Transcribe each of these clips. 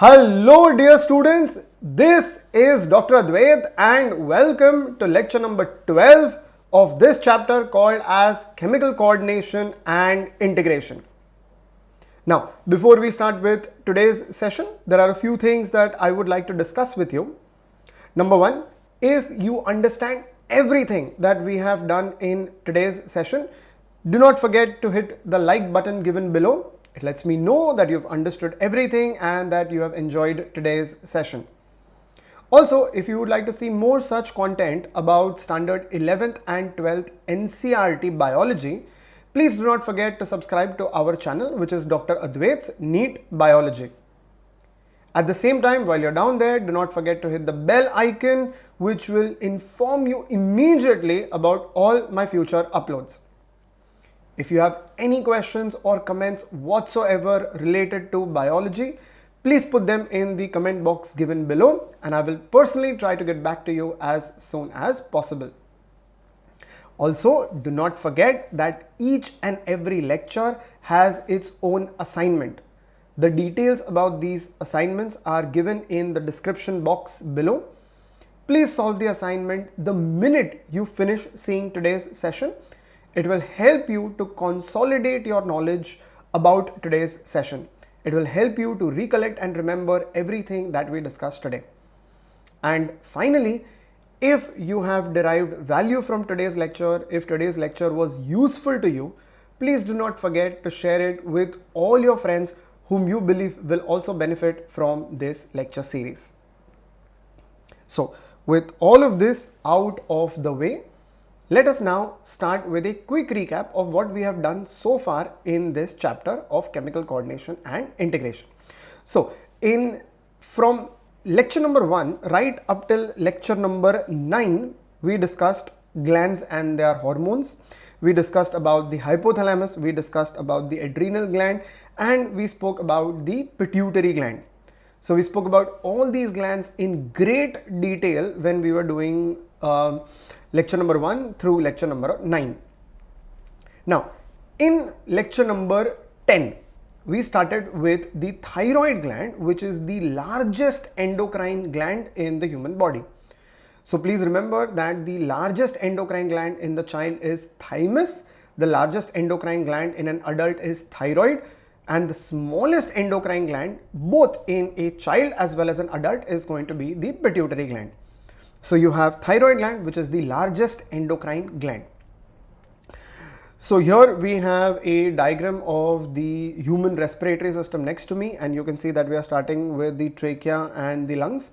Hello dear students, this is Dr. Adwet and welcome to lecture number 12 of this chapter called as Chemical Coordination and Integration. Now, before we start with today's session, there are a few things that I would like to discuss with you. Number one, if you understand everything that we have done in today's session, do not forget to hit the like button given below. It lets me know that you've understood everything and that you have enjoyed today's session. Also, if you would like to see more such content about standard 11th and 12th NCERT biology, please do not forget to subscribe to our channel, which is Dr. Adwet's NEET Biology. At the same time, while you're down there, do not forget to hit the bell icon, which will inform you immediately about all my future uploads. If you have any questions or comments whatsoever related to biology, please put them in the comment box given below and I will personally try to get back to you as soon as possible. Also, do not forget that each and every lecture has its own assignment. The details about these assignments are given in the description box below. Please solve the assignment the minute you finish seeing today's session. It will help you to consolidate your knowledge about today's session. It will help you to recollect and remember everything that we discussed today. And finally, if you have derived value from today's lecture, if today's lecture was useful to you, please do not forget to share it with all your friends whom you believe will also benefit from this lecture series. So, with all of this out of the way, let us now start with a quick recap of what we have done so far in this chapter of chemical coordination and integration. So, from lecture number 1 right up till lecture number 9, we discussed glands and their hormones. We discussed about the hypothalamus, we discussed about the adrenal gland, and we spoke about the pituitary gland. So, we spoke about all these glands in great detail when we were doing lecture number 1 through lecture number 9. Now, in lecture number 10, we started with the thyroid gland, which is the largest endocrine gland in the human body. So please remember that the largest endocrine gland in the child is thymus, the largest endocrine gland in an adult is thyroid, and the smallest endocrine gland both in a child as well as an adult is going to be the pituitary gland. So you have thyroid gland, which is the largest endocrine gland. So here we have a diagram of the human respiratory system next to me, and you can see that we are starting with the trachea and the lungs.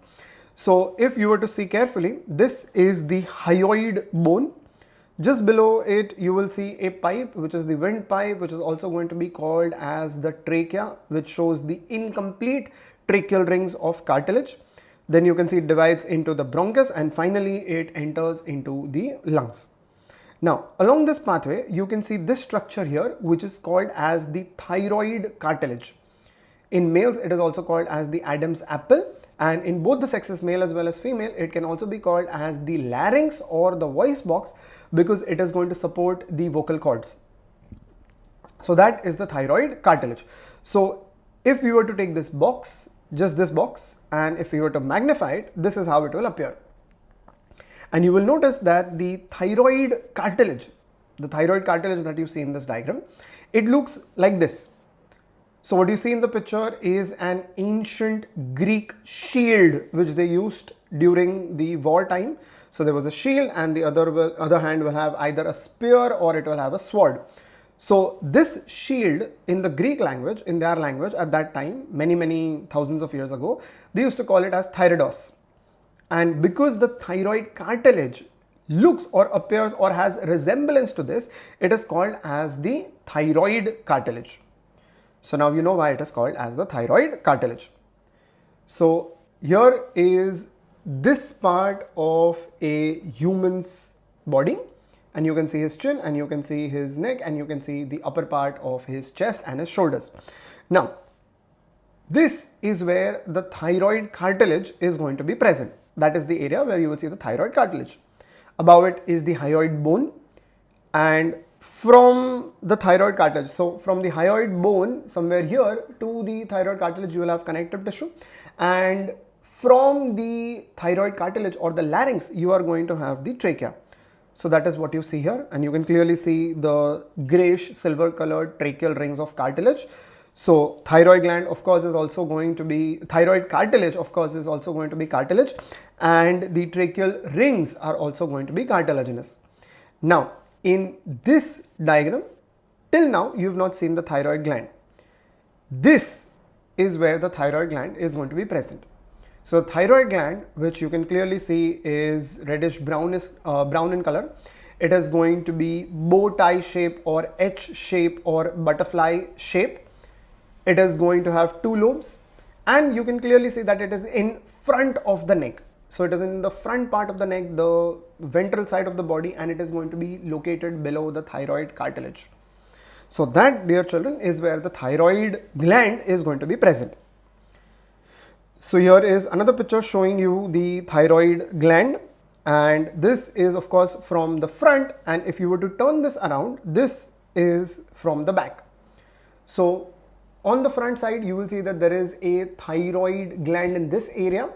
So if you were to see carefully, this is the hyoid bone. Just below it, you will see a pipe, which is the windpipe, which is also going to be called as the trachea, which shows the incomplete tracheal rings of cartilage. Then you can see it divides into the bronchus and finally it enters into the lungs. Now, along this pathway, you can see this structure here, which is called as the thyroid cartilage. In males, it is also called as the Adam's apple, and in both the sexes, male as well as female, it can also be called as the larynx or the voice box because it is going to support the vocal cords. So that is the thyroid cartilage. So if we were to take this box, just this box, and if we were to magnify it, this is how it will appear. And you will notice that the thyroid cartilage that you see in this diagram, it looks like this. So what you see in the picture is an ancient Greek shield which they used during the wartime. So there was a shield and the other hand will have either a spear or it will have a sword. So this shield in the Greek language, in their language at that time, many thousands of years ago, they used to call it as thyroidos. And because the thyroid cartilage looks or appears or has resemblance to this, it is called as the thyroid cartilage. So now you know why it is called as the thyroid cartilage. So here is this part of a human's body. And you can see his chin and you can see his neck and you can see the upper part of his chest and his shoulders. Now, this is where the thyroid cartilage is going to be present. That is the area where you will see the thyroid cartilage. Above it is the hyoid bone, and from the thyroid cartilage. So from the hyoid bone somewhere here to the thyroid cartilage you will have connective tissue, and from the thyroid cartilage or the larynx you are going to have the trachea. So that is what you see here, and you can clearly see the grayish silver colored tracheal rings of cartilage. So thyroid gland of course is also going to be, thyroid cartilage of course is also going to be cartilage, and the tracheal rings are also going to be cartilaginous. Now in this diagram, till now you have not seen the thyroid gland. This is where the thyroid gland is going to be present. So thyroid gland, which you can clearly see is reddish brownish, brown in color. It is going to be bow tie shape or H shape or butterfly shape. It is going to have two lobes, and you can clearly see that it is in front of the neck. So it is in the front part of the neck, the ventral side of the body, and it is going to be located below the thyroid cartilage. So that, dear children, is where the thyroid gland is going to be present. So here is another picture showing you the thyroid gland, and this is of course from the front, and if you were to turn this around, this is from the back. So on the front side you will see that there is a thyroid gland in this area.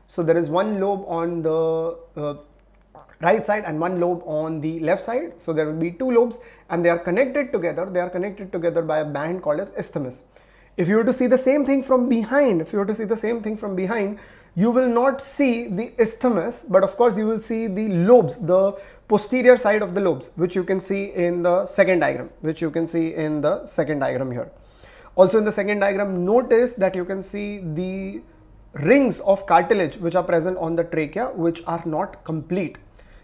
So there is one lobe on the right side and one lobe on the left side. So there will be two lobes, and they are connected together. They are connected together by a band called as isthmus. If you were to see the same thing from behind, you will not see the isthmus, but of course you will see the lobes, the posterior side of the lobes, which you can see in the second diagram, here. Also in the second diagram, notice that you can see the rings of cartilage which are present on the trachea, which are not complete.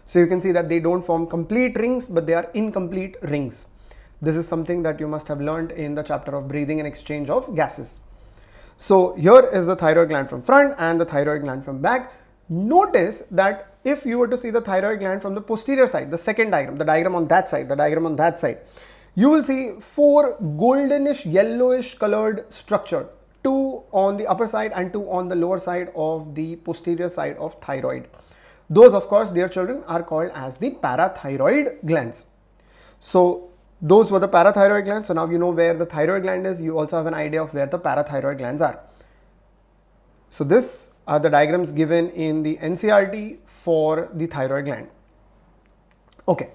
So you can see that they don't form complete rings, but they are incomplete rings. This is something that you must have learned in the chapter of breathing and exchange of gases. So here is the thyroid gland from front and the thyroid gland from back. Notice that if you were to see the thyroid gland from the posterior side, the second diagram, the diagram on that side, you will see four goldenish yellowish colored structure, two on the upper side and two on the lower side of the posterior side of thyroid. Those of course, dear children, are called as the parathyroid glands. So those were the parathyroid glands. So now you know where the thyroid gland is. You also have an idea of where the parathyroid glands are. So these are the diagrams given in the NCERT for the thyroid gland. Okay.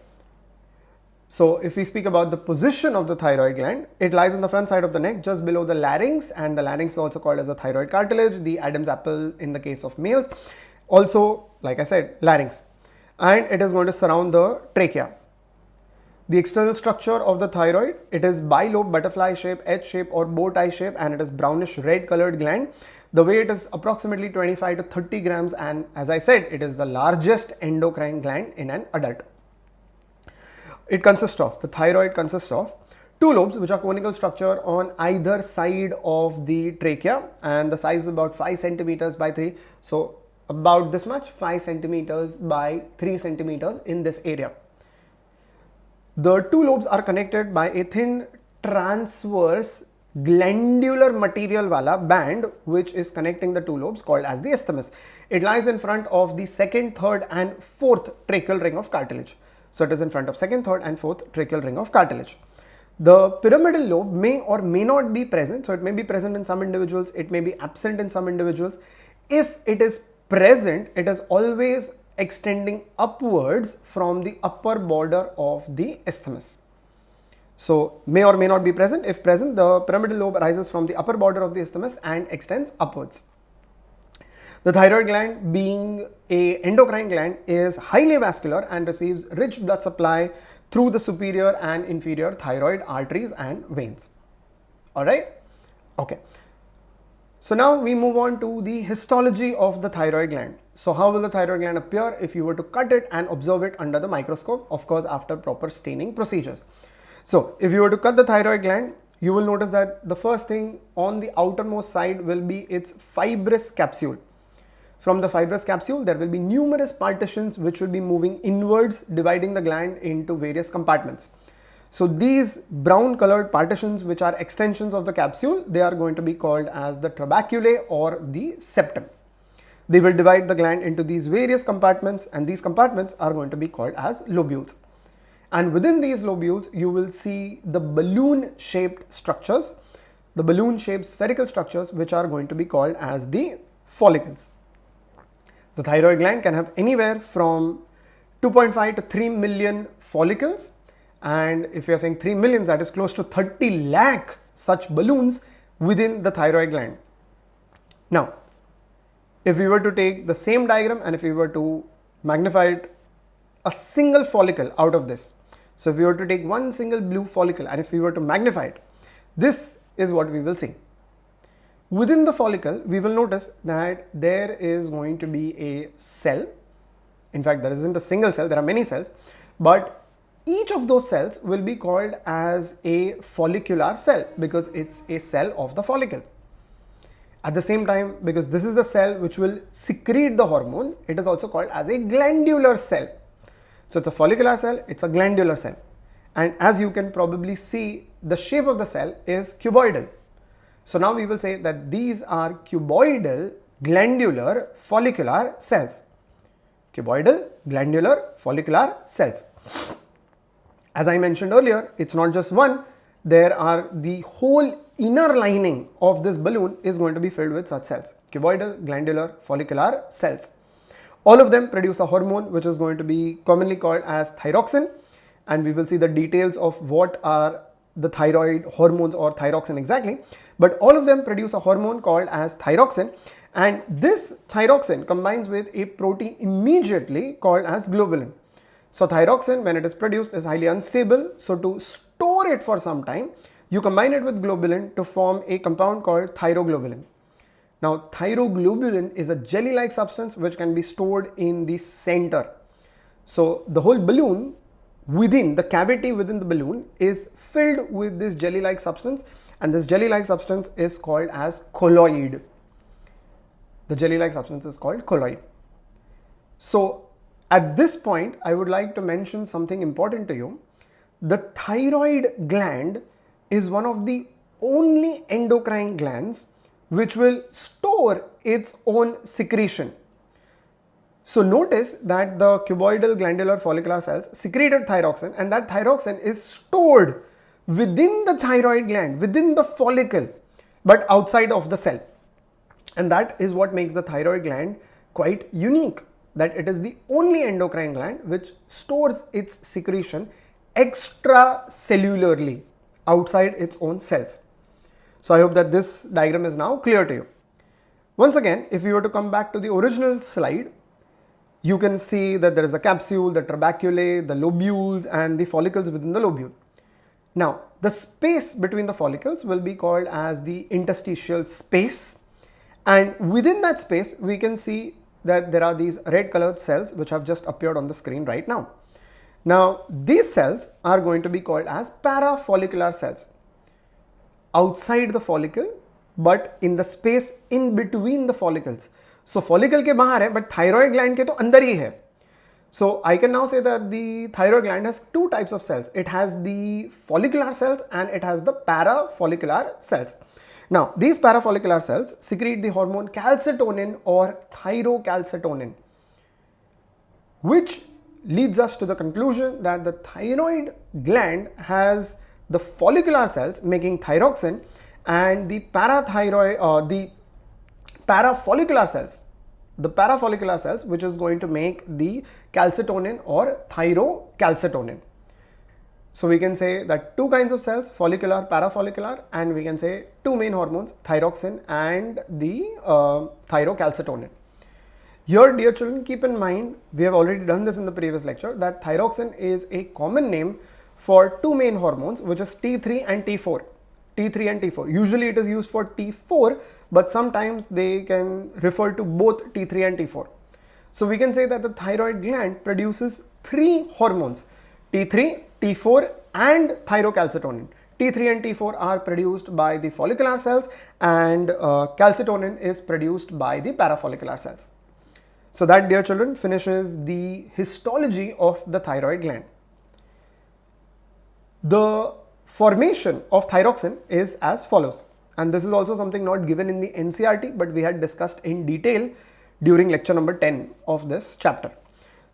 So if we speak about the position of the thyroid gland, it lies on the front side of the neck just below the larynx, and the larynx is also called as the thyroid cartilage, the Adam's apple in the case of males. Also, like I said, larynx, and it is going to surround the trachea. The external structure of the thyroid, it is bilobe, butterfly shape, H shape or bow tie shape, and it is brownish red colored gland. The weight is approximately 25 to 30 grams, and as I said, it is the largest endocrine gland in an adult. The thyroid consists of two lobes which are conical structure on either side of the trachea, and the size is about 5 centimeters by 3. So about this much, 5 centimeters by 3 centimeters in this area. The two lobes are connected by a thin transverse glandular material wala band which is connecting the two lobes, called as the isthmus. It lies in front of the second, third and fourth tracheal ring of cartilage. So it is in front of second, third and fourth tracheal ring of cartilage. The pyramidal lobe may or may not be present. So it may be present in some individuals, it may be absent in some individuals. If it is present, it is always extending upwards from the upper border of the isthmus. So may or may not be present. If present, the pyramidal lobe rises from the upper border of the isthmus and extends upwards. The thyroid gland, being an endocrine gland, is highly vascular and receives rich blood supply through the superior and inferior thyroid arteries and veins. Alright? Okay. So now we move on to the histology of the thyroid gland. So how will the thyroid gland appear if you were to cut it and observe it under the microscope? Of course, after proper staining procedures. So if you were to cut the thyroid gland, you will notice that the first thing on the outermost side will be its fibrous capsule. From the fibrous capsule, there will be numerous partitions which will be moving inwards, dividing the gland into various compartments. So these brown colored partitions, which are extensions of the capsule, they are going to be called as the trabeculae or the septum. They will divide the gland into these various compartments, and these compartments are going to be called as lobules. And within these lobules, you will see the balloon-shaped structures, the balloon-shaped spherical structures, which are going to be called as the follicles. The thyroid gland can have anywhere from 2.5 to 3 million follicles, and if you are saying 3 million, that is close to 30 lakh such balloons within the thyroid gland. Now, if we were to take the same diagram and if we were to magnify it, a single follicle out of this. So if we were to take one single blue follicle and if we were to magnify it, this is what we will see. Within the follicle, we will notice that there is going to be a cell. In fact, there isn't a single cell, there are many cells, but each of those cells will be called as a follicular cell because it's a cell of the follicle. At the same time, because this is the cell which will secrete the hormone, it is also called as a glandular cell. So it's a follicular cell, it's a glandular cell. And as you can probably see, the shape of the cell is cuboidal. So now we will say that these are cuboidal glandular follicular cells. Cuboidal glandular follicular cells. As I mentioned earlier, it's not just one. There are the whole inner lining of this balloon is going to be filled with such cells. Cuboidal glandular follicular cells. All of them produce a hormone which is going to be commonly called as thyroxine, and we will see the details of what are the thyroid hormones or thyroxine exactly. But all of them produce a hormone called as thyroxine, and this thyroxine combines with a protein immediately called as globulin. So thyroxine, when it is produced, is highly unstable. So to store it for some time, you combine it with globulin to form a compound called thyroglobulin. Now, thyroglobulin is a jelly-like substance which can be stored in the center. So the whole balloon within, the cavity within the balloon is filled with this jelly-like substance, and this jelly-like substance is called as colloid. The jelly-like substance is called colloid. So at this point, I would like to mention something important to you. The thyroid gland is one of the only endocrine glands which will store its own secretion. So notice that the cuboidal glandular follicular cells secreted thyroxine, and that thyroxine is stored within the thyroid gland, within the follicle, but outside of the cell. And that is what makes the thyroid gland quite unique, that it is the only endocrine gland which stores its secretion extracellularly outside its own cells. So I hope that this diagram is now clear to you. Once again, if we were to come back to the original slide, you can see that there is the capsule, the trabeculae, the lobules, and the follicles within the lobule. Now, the space between the follicles will be called as the interstitial space, and within that space we can see that there are these red colored cells which have just appeared on the screen right now. Now, these cells are going to be called as parafollicular cells. Outside the follicle, but in the space in between the follicles. So follicle के बाहर है, but thyroid gland के तो अंदर ही है. So I can now say that the thyroid gland has two types of cells. It has the follicular cells and it has the parafollicular cells. Now, these parafollicular cells secrete the hormone calcitonin or thyrocalcitonin, which leads us to the conclusion that the thyroid gland has the follicular cells making thyroxine, and the parafollicular cells which is going to make the calcitonin or thyrocalcitonin. So we can say that two kinds of cells, follicular, parafollicular, and we can say two main hormones, thyroxine and the thyrocalcitonin. Here, dear children, keep in mind, we have already done this in the previous lecture, that thyroxine is a common name for two main hormones, which is T3 and T4. T3 and T4. Usually it is used for T4, but sometimes they can refer to both T3 and T4. So we can say that the thyroid gland produces three hormones, T3, T4 and thyrocalcitonin. T3 and T4 are produced by the follicular cells, and calcitonin is produced by the parafollicular cells. So that, dear children, finishes the histology of the thyroid gland. The formation of thyroxine is as follows, and this is also something not given in the NCERT, but we had discussed in detail during lecture number 10 of this chapter.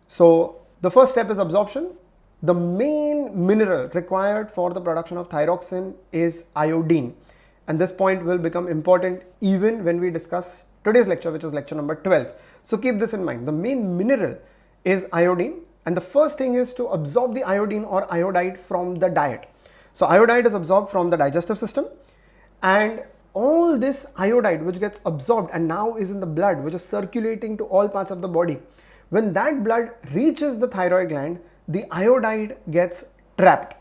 So the first step is absorption. the main mineral required for the production of thyroxine is iodine. And this point will become important even when we discuss today's lecture, which is lecture number 12. So keep this in mind. The main mineral is iodine, and the first thing is to absorb the iodine or iodide from the diet. So iodide is absorbed from the digestive system, and all this iodide which gets absorbed and now is in the blood, which is circulating to all parts of the body, when that blood reaches the thyroid gland, the iodide gets trapped,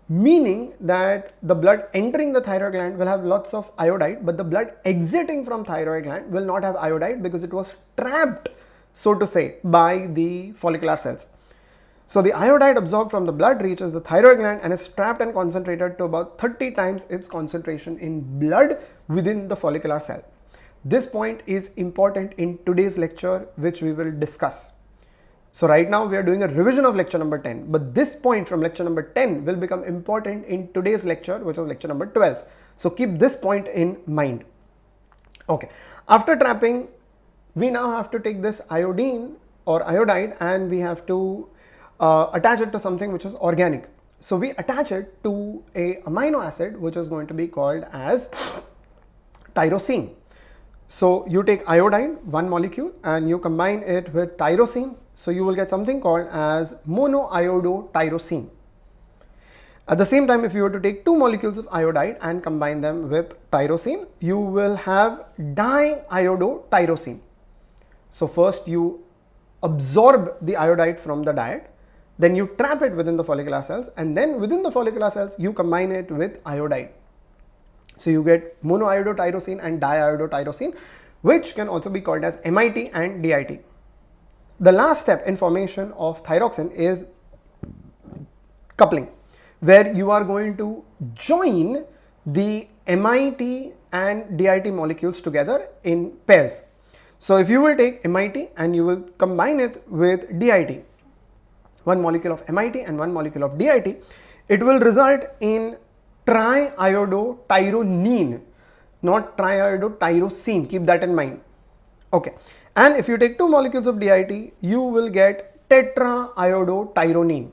meaning that the blood entering the thyroid gland will have lots of iodide, but the blood exiting from thyroid gland will not have iodide because it was trapped, so to say, by the follicular cells. So the iodide absorbed from the blood reaches the thyroid gland and is trapped and concentrated to about 30 times its concentration in blood within the follicular cell. This point is important in today's lecture, which we will discuss. So right now we are doing a revision of lecture number 10, but this point from lecture number 10 will become important in today's lecture, which is lecture number 12. So keep this point in mind. Okay, after trapping, we now have to take this iodine or iodide and we have to attach it to something which is organic. So we attach it to a amino acid which is going to be called as tyrosine. So you take iodine, one molecule, and you combine it with tyrosine. So you will get something called as monoiodotyrosine. At the same time, if you were to take two molecules of iodide and combine them with tyrosine, you will have diiodotyrosine. So first you absorb the iodide from the diet, then you trap it within the follicular cells, and then within the follicular cells you combine it with iodide. So you get monoiodotyrosine and diiodotyrosine, which can also be called as MIT and DIT. The last step in formation of thyroxine is coupling, where you are going to join the MIT and DIT molecules together in pairs. So if you will take MIT and you will combine it with DIT, one molecule of MIT and one molecule of DIT, it will result in triiodotyronine, not triiodotyrosine. Keep that in mind. Okay. And if you take two molecules of DIT, you will get tetraiodotyrronine.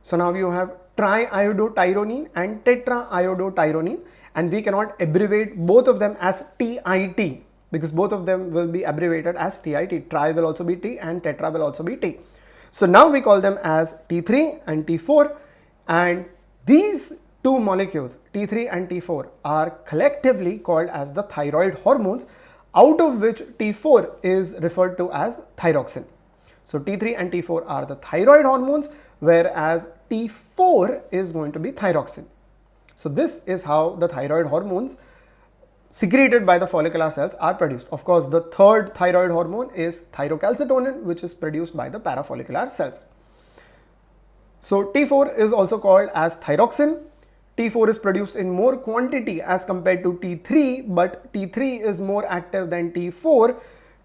So now you have triiodotyrronine and tetraiodotyrronine, and we cannot abbreviate both of them as TIT because both of them will be abbreviated as TIT. Tri will also be T and tetra will also be T. So now we call them as T3 and T4, and these two molecules, T3 and T4, are collectively called as the thyroid hormones, out of which T4 is referred to as thyroxine. So T3 and T4 are the thyroid hormones, whereas T4 is going to be thyroxine. So this is how the thyroid hormones secreted by the follicular cells are produced. Of course, the third thyroid hormone is thyrocalcitonin, which is produced by the parafollicular cells. So T4 is also called as thyroxine. T4 is produced in more quantity as compared to T3, but T3 is more active than T4.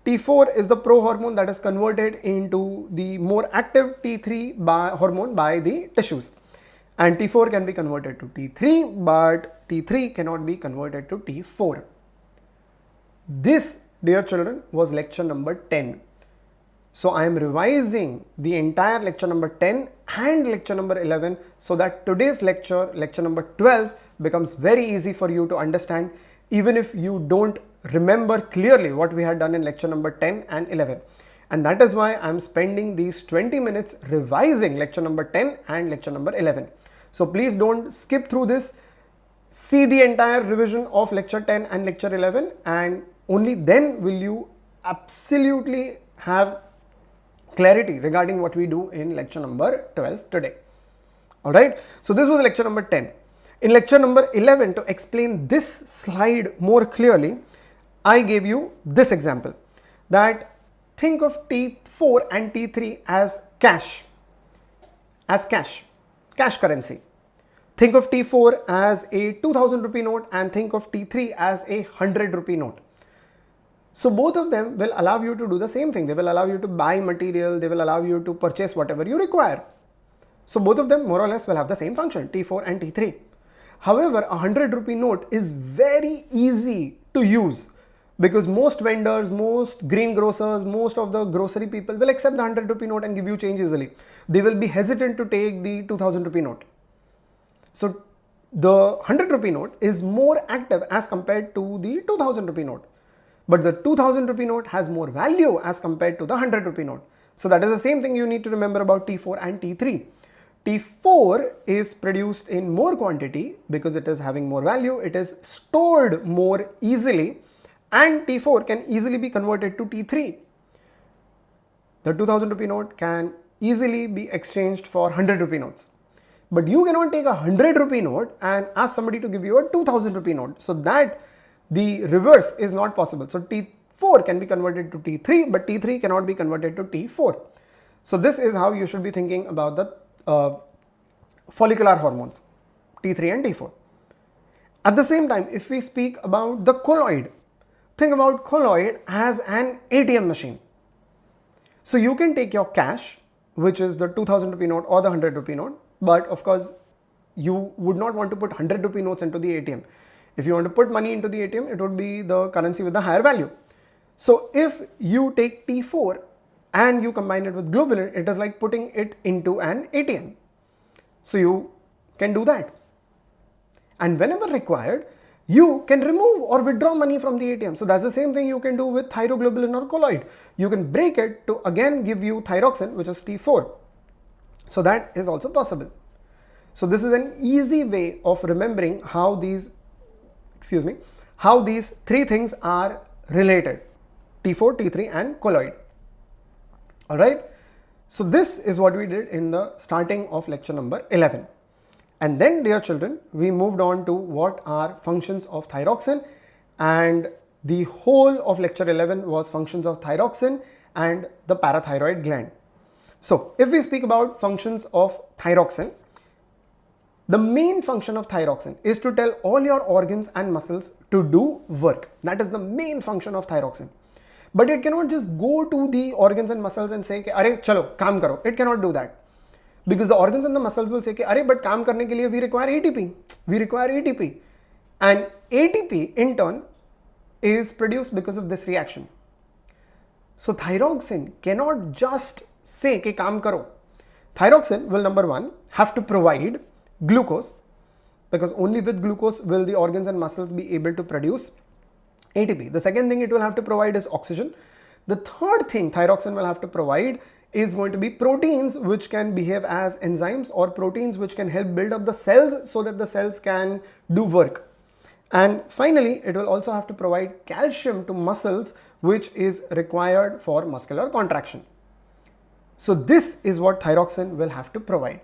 T4 is the prohormone that is converted into the more active T3 hormone by the tissues. And T4 can be converted to T3, but T3 cannot be converted to T4. This, dear children, was lecture number 10. So I am revising the entire lecture number 10 and lecture number 11 so that today's lecture, lecture number 12, becomes very easy for you to understand, even if you don't remember clearly what we had done in lecture number 10 and 11. And that is why I am spending these 20 minutes revising lecture number 10 and lecture number 11. So please don't skip through this. See the entire revision of lecture 10 and lecture 11, and only then will you absolutely have clarity regarding what we do in lecture number 12 today. Alright, so this was lecture number 10. In lecture number 11, to explain this slide more clearly, I gave you this example, that think of T4 and T3 as cash currency. Think of T4 as a 2000 rupee note and think of T3 as a 100 rupee note. So both of them will allow you to do the same thing. They will allow you to buy material, they will allow you to purchase whatever you require. So both of them more or less will have the same function, T4 and T3. However, a 100 rupee note is very easy to use because most vendors, most greengrocers, most of the grocery people will accept the 100 rupee note and give you change easily. They will be hesitant to take the 2000 rupee note. So the 100 rupee note is more active as compared to the 2000 rupee note. But the 2000 rupee note has more value as compared to the 100 rupee note. So that is the same thing you need to remember about T4 and T3. T4 is produced in more quantity because it is having more value, it is stored more easily, and T4 can easily be converted to T3. The 2000 rupee note can easily be exchanged for 100 rupee notes. But you cannot take a 100 rupee note and ask somebody to give you a 2000 rupee note. So that the reverse is not possible. So T4 can be converted to T3, but T3 cannot be converted to T4. So this is how you should be thinking about the follicular hormones, T3 and T4. At the same time, if we speak about the colloid, think about colloid as an ATM machine. So you can take your cash, which is the 2000 rupee note or the 100 rupee note, but of course you would not want to put 100 rupee notes into the ATM. If you want to put money into the ATM, it would be the currency with the higher value. So if you take T4 and you combine it with globulin, it is like putting it into an ATM. So you can do that. And whenever required, you can remove or withdraw money from the ATM. So that's the same thing you can do with thyroglobulin or colloid. You can break it to again give you thyroxine, which is T4. So that is also possible. So this is an easy way of remembering how these three things are related: T4, T3 and colloid. Alright, so this is what we did in the starting of lecture number 11. And then, dear children, we moved on to what are functions of thyroxine, and the whole of lecture 11 was functions of thyroxine and the parathyroid gland. So if we speak about functions of thyroxine, the main function of thyroxine is to tell all your organs and muscles to do work. That is the main function of thyroxine. But it cannot just go to the organs and muscles and say, "Arey, chalo, kaam karo." It cannot do that. Because the organs and the muscles will say, "Arey, but kaam karne ke liye we require ATP. We require ATP." And ATP in turn is produced because of this reaction. So thyroxine cannot just say ke kaam karo. Thyroxine will, number one, have to provide glucose, because only with glucose will the organs and muscles be able to produce ATP. The second thing it will have to provide is oxygen. The third thing thyroxine will have to provide is going to be proteins, which can behave as enzymes, or proteins which can help build up the cells so that the cells can do work. And finally, it will also have to provide calcium to muscles, which is required for muscular contraction. So this is what thyroxine will have to provide.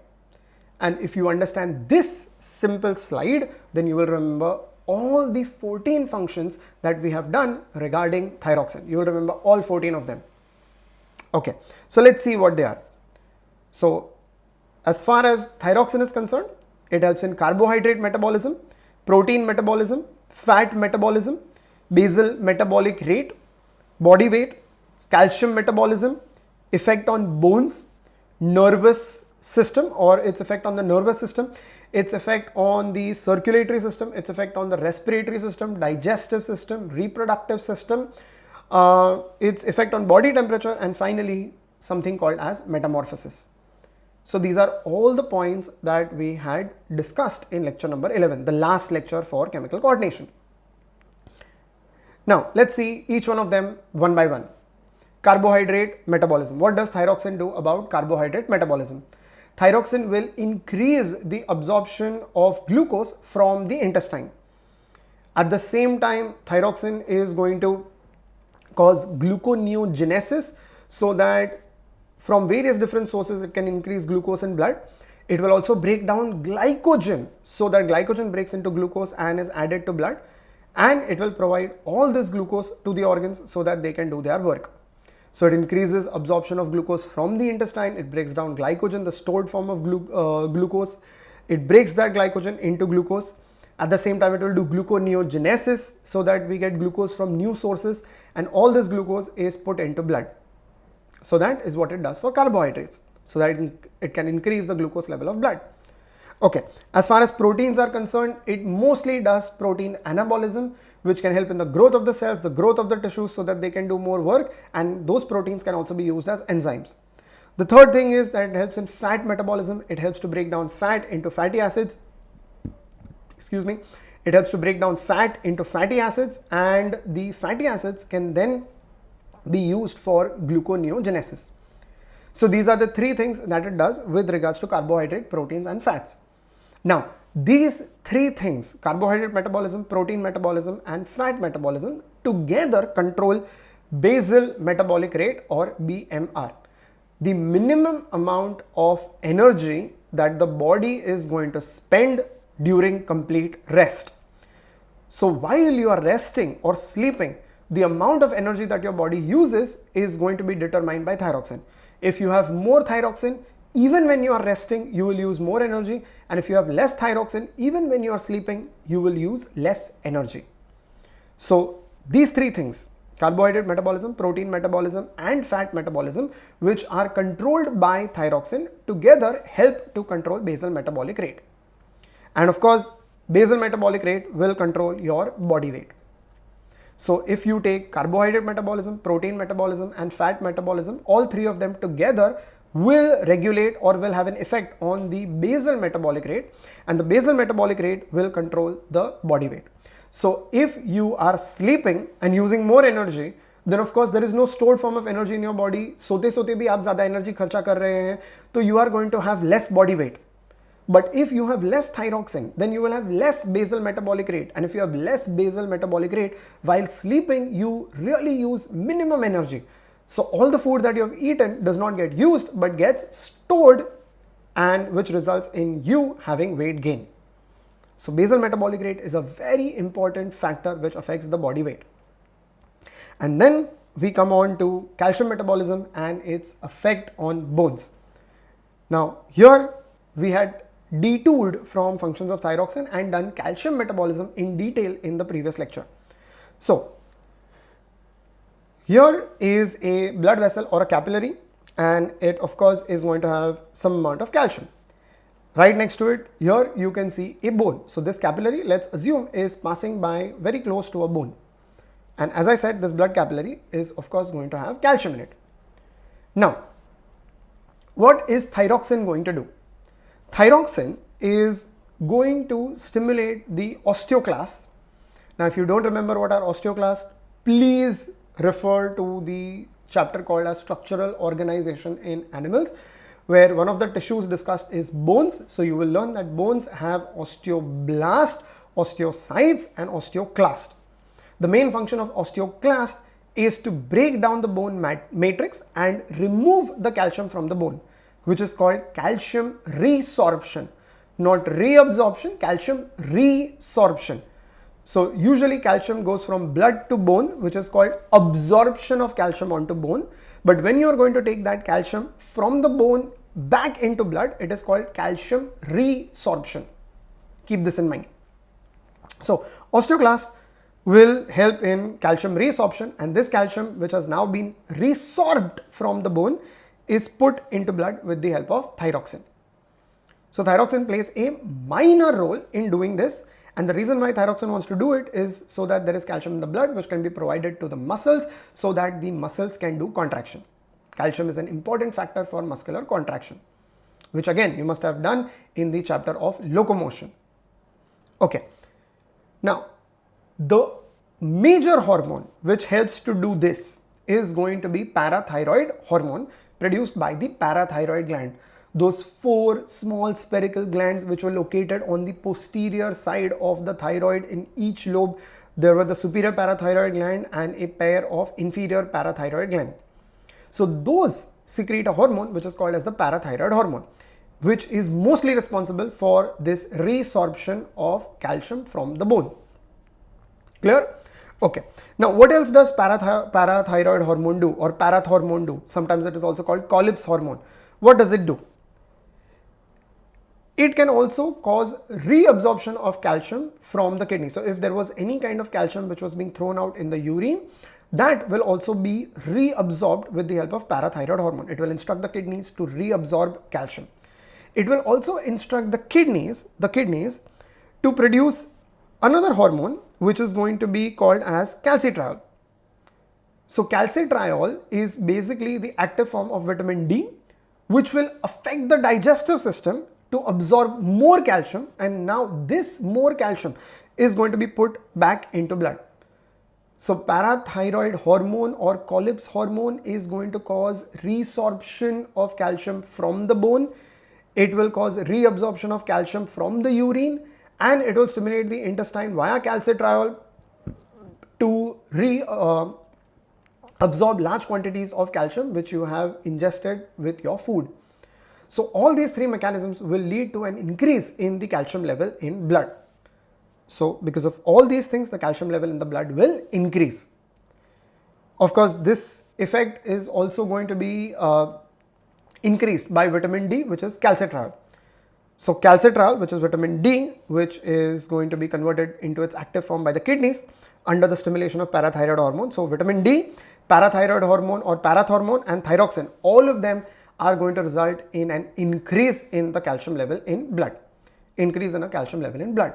And if you understand this simple slide, then you will remember all the 14 functions that we have done regarding thyroxine. You will remember all 14 of them. Okay, so let's see what they are. So as far as thyroxine is concerned, it helps in carbohydrate metabolism, protein metabolism, fat metabolism, basal metabolic rate, body weight, calcium metabolism, effect on bones, nervous system or its effect on the nervous system, its effect on the circulatory system, its effect on the respiratory system, digestive system, reproductive system, its effect on body temperature, and finally something called as metamorphosis. So these are all the points that we had discussed in lecture number 11, the last lecture for chemical coordination. Now let's see each one of them one by one. Carbohydrate metabolism. What does thyroxine do about carbohydrate metabolism? Thyroxine will increase the absorption of glucose from the intestine. At the same time, thyroxine is going to cause gluconeogenesis, so that from various different sources it can increase glucose in blood. It will also break down glycogen, so that glycogen breaks into glucose and is added to blood, and it will provide all this glucose to the organs so that they can do their work. So it increases absorption of glucose from the intestine, it breaks down glycogen, the stored form of glucose, it breaks that glycogen into glucose. At the same time, it will do gluconeogenesis, so that we get glucose from new sources, and all this glucose is put into blood. So that is what it does for carbohydrates, so that it can increase the glucose level of blood. Okay, as far as proteins are concerned, it mostly does protein anabolism, which can help in the growth of the cells, the growth of the tissues so that they can do more work, and those proteins can also be used as enzymes. The third thing is that it helps in fat metabolism. It helps to break down fat into fatty acids. Excuse me. It helps to break down fat into fatty acids, and the fatty acids can then be used for gluconeogenesis. So these are the three things that it does with regards to carbohydrate, proteins and fats. Now, these three things, carbohydrate metabolism, protein metabolism and fat metabolism, together control basal metabolic rate or BMR, the minimum amount of energy that the body is going to spend during complete rest. So while you are resting or sleeping, the amount of energy that your body uses is going to be determined by thyroxine. If you have more thyroxine, even when you are resting, you will use more energy. And if you have less thyroxine, even when you are sleeping, you will use less energy. So these three things, carbohydrate metabolism, protein metabolism and fat metabolism, which are controlled by thyroxine, together help to control basal metabolic rate. And of course, basal metabolic rate will control your body weight. So if you take carbohydrate metabolism, protein metabolism and fat metabolism, all three of them together will regulate or will have an effect on the basal metabolic rate, and the basal metabolic rate will control the body weight. So if you are sleeping and using more energy, then of course there is no stored form of energy in your body. सोते सोते भी आप ज़्यादा energy खर्चा कर रहे हैं, तो you are going to have less body weight. But if you have less thyroxine, then you will have less basal metabolic rate. And if you have less basal metabolic rate, while sleeping, you really use minimum energy. So all the food that you have eaten does not get used, but gets stored, and which results in you having weight gain. So basal metabolic rate is a very important factor which affects the body weight. And then we come on to calcium metabolism and its effect on bones. Now here we had detoured from functions of thyroxine and done calcium metabolism in detail in the previous lecture. So here is a blood vessel or a capillary, and it of course is going to have some amount of calcium. Right next to it, here you can see a bone. So this capillary, let's assume, is passing by very close to a bone. And as I said, this blood capillary is of course going to have calcium in it. Now, what is thyroxine going to do? Thyroxine is going to stimulate the osteoclasts. Now, if you don't remember what are osteoclasts, please refer to the chapter called as structural organization in animals, where one of the tissues discussed is bones. So you will learn that bones have osteoblast, osteocytes and osteoclast. The main function of osteoclast is to break down the bone matrix and remove the calcium from the bone, which is called calcium resorption, not reabsorption, calcium resorption. So usually calcium goes from blood to bone, which is called absorption of calcium onto bone. But when you are going to take that calcium from the bone back into blood, it is called calcium resorption. Keep this in mind. So osteoclast will help in calcium resorption, and this calcium, which has now been resorbed from the bone, is put into blood with the help of thyroxine. So thyroxine plays a minor role in doing this, and the reason why thyroxine wants to do it is so that there is calcium in the blood which can be provided to the muscles so that the muscles can do contraction. Calcium is an important factor for muscular contraction, which again you must have done in the chapter of locomotion. Okay, now the major hormone which helps to do this is going to be parathyroid hormone, produced by the parathyroid gland. Those 4 small spherical glands which were located on the posterior side of the thyroid in each lobe. There were the superior parathyroid gland and a pair of inferior parathyroid gland. So those secrete a hormone which is called as the parathyroid hormone, which is mostly responsible for this resorption of calcium from the bone. Clear? Okay. Now, what else does parathyroid hormone do, or parathormone do? Sometimes it is also called Colles hormone. What does it do? It can also cause reabsorption of calcium from the kidney. So if there was any kind of calcium which was being thrown out in the urine, that will also be reabsorbed with the help of parathyroid hormone. It will instruct the kidneys to reabsorb calcium. it will also instruct the kidneys to produce another hormone which is going to be called as calcitriol. So calcitriol is basically the active form of vitamin D, which will affect the digestive system to absorb more calcium, and now this more calcium is going to be put back into blood. So parathyroid hormone or Colles hormone is going to cause resorption of calcium from the bone. It will cause reabsorption of calcium from the urine, and it will stimulate the intestine via calcitriol to absorb large quantities of calcium which you have ingested with your food. So all these three mechanisms will lead to an increase in the calcium level in blood. So because of all these things, the calcium level in the blood will increase. Of course, this effect is also going to be increased by vitamin D, which is calcitriol. So calcitriol, which is vitamin D, which is going to be converted into its active form by the kidneys under the stimulation of parathyroid hormone. So vitamin D, parathyroid hormone or parathormone, and thyroxine, all of them are going to result in an increase in the calcium level in blood. Increase in a calcium level in blood.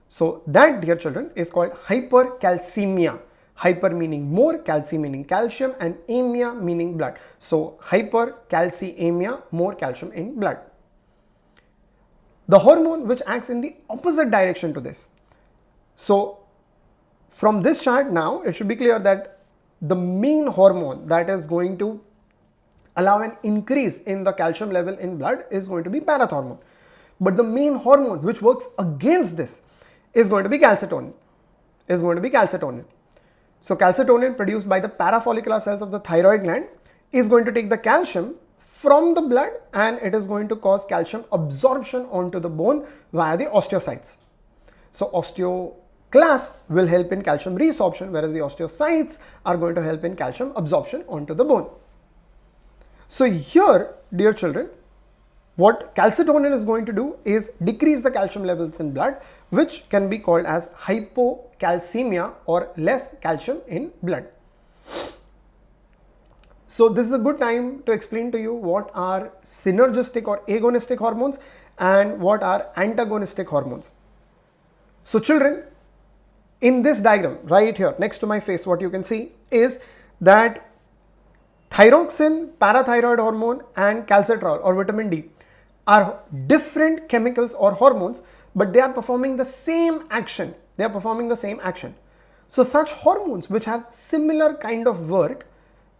So that, dear children, is called hypercalcemia. Hyper meaning more, calci meaning calcium, and emia meaning blood. So hypercalcemia, more calcium in blood. The hormone which acts in the opposite direction to this. So from this chart now, it should be clear that the main hormone that is going to allow an increase in the calcium level in blood is going to be parathormone. But the main hormone which works against this is going to be calcitonin. So calcitonin produced by the parafollicular cells of the thyroid gland is going to take the calcium from the blood, and it is going to cause calcium absorption onto the bone via the osteocytes. So osteoclasts will help in calcium resorption, whereas the osteocytes are going to help in calcium absorption onto the bone. So here, dear children, what calcitonin is going to do is decrease the calcium levels in blood, which can be called as hypocalcemia or less calcium in blood. So this is a good time to explain to you what are synergistic or agonistic hormones and what are antagonistic hormones. So children, in this diagram right here next to my face, what you can see is that thyroxine, parathyroid hormone, and calcitriol or vitamin D are different chemicals or hormones, but they are performing the same action. So such hormones which have similar kind of work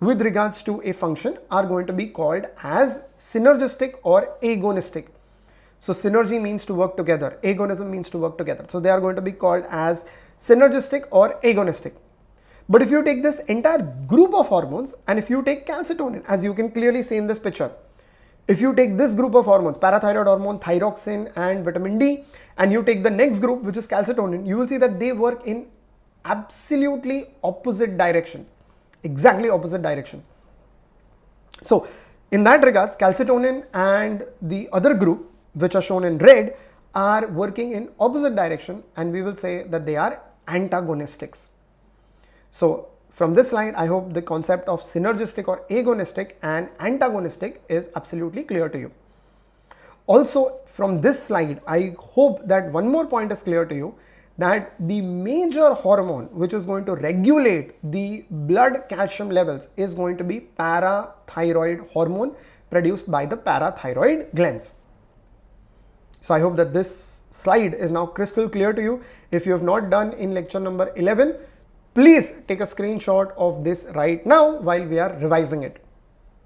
with regards to a function are going to be called as synergistic or agonistic. So synergy means to work together, agonism means to work together. So they are going to be called as synergistic or agonistic. But if you take this entire group of hormones, and if you take calcitonin, as you can clearly see in this picture, if you take this group of hormones, parathyroid hormone, thyroxine, and vitamin D, and you take the next group, which is calcitonin, you will see that they work in absolutely opposite direction, exactly opposite direction. So in that regards, calcitonin and the other group, which are shown in red, are working in opposite direction, and we will say that they are antagonistics. So from this slide, I hope the concept of synergistic or agonistic and antagonistic is absolutely clear to you. Also from this slide, I hope that one more point is clear to you, that the major hormone which is going to regulate the blood calcium levels is going to be parathyroid hormone produced by the parathyroid glands. So I hope that this slide is now crystal clear to you. If you have not done in lecture number 11, please take a screenshot of this right now while we are revising it.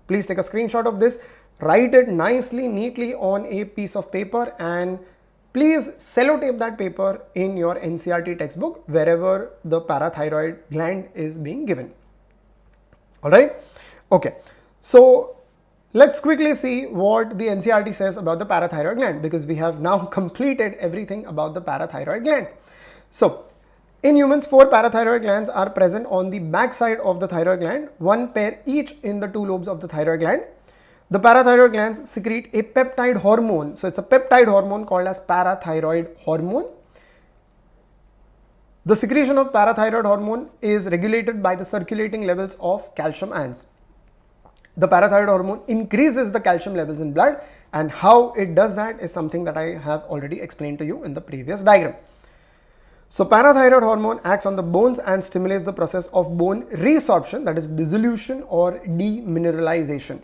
Please take a screenshot of this, write it nicely, neatly on a piece of paper, and please sellotape that paper in your NCERT textbook wherever the parathyroid gland is being given. Alright? Okay. So let's quickly see what the NCERT says about the parathyroid gland, because we have now completed everything about the parathyroid gland. So in humans, 4 parathyroid glands are present on the back side of the thyroid gland, 1 pair each in the 2 lobes of the thyroid gland. The parathyroid glands secrete a peptide hormone. So it's a peptide hormone called as parathyroid hormone. The secretion of parathyroid hormone is regulated by the circulating levels of calcium ions. The parathyroid hormone increases the calcium levels in blood And how it does that is something that I have already explained to you in the previous diagram. So parathyroid hormone acts on the bones and stimulates the process of bone resorption, that is dissolution or demineralization.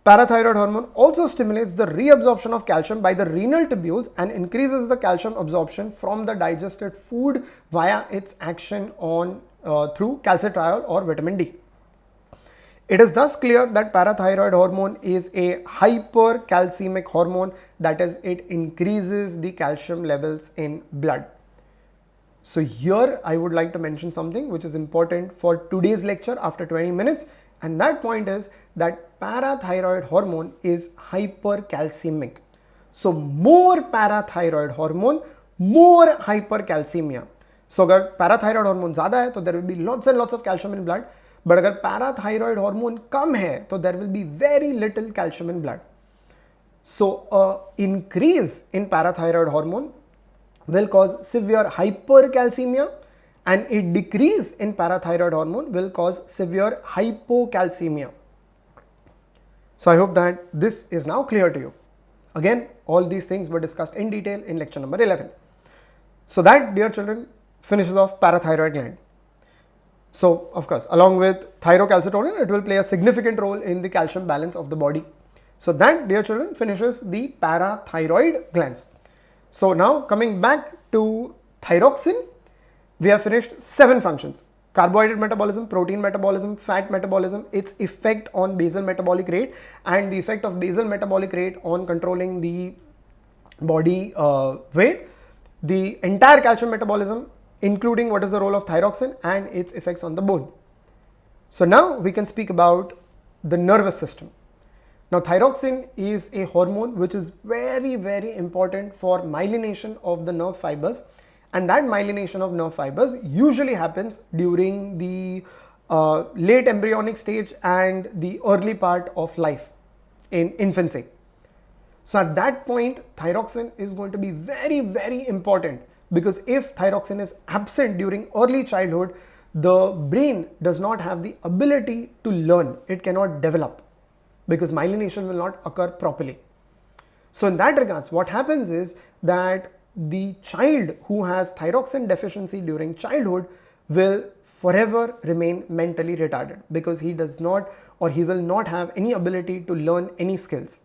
Parathyroid hormone also stimulates the reabsorption of calcium by the renal tubules and increases the calcium absorption from the digested food via its action on through calcitriol or vitamin D. It is thus clear that parathyroid hormone is a hypercalcemic hormone, that is, it increases the calcium levels in blood. So here I would like to mention something which is important for today's lecture after 20 minutes, and that point is that parathyroid hormone is hypercalcemic. So more parathyroid hormone, more hypercalcemia. So अगर parathyroid hormone ज़्यादा है तो there will be lots and lots of calcium in blood, but अगर parathyroid hormone कम है तो there will be very little calcium in blood. So increase in parathyroid hormone will cause severe hypercalcemia, and a decrease in parathyroid hormone will cause severe hypocalcemia. So I hope that this is now clear to you. Again, all these things were discussed in detail in lecture number 11. So that, dear children, finishes off parathyroid gland. So of course, along with thyrocalcitonin, it will play a significant role in the calcium balance of the body. So that, dear children, finishes the parathyroid glands. So now coming back to thyroxine, we have finished 7 functions: carbohydrate metabolism, protein metabolism, fat metabolism, its effect on basal metabolic rate, and the effect of basal metabolic rate on controlling the body weight, the entire calcium metabolism, including what is the role of thyroxine and its effects on the bone. So now we can speak about the nervous system. Now thyroxine is a hormone which is very, very important for myelination of the nerve fibers, and that myelination of nerve fibers usually happens during the late embryonic stage and the early part of life in infancy. So at that point, thyroxine is going to be very, very important, because if thyroxine is absent during early childhood, the brain does not have the ability to learn. It cannot develop because myelination will not occur properly. So in that regards, what happens is that the child who has thyroxine deficiency during childhood will forever remain mentally retarded, because he does not, or he will not have any ability to learn any skills.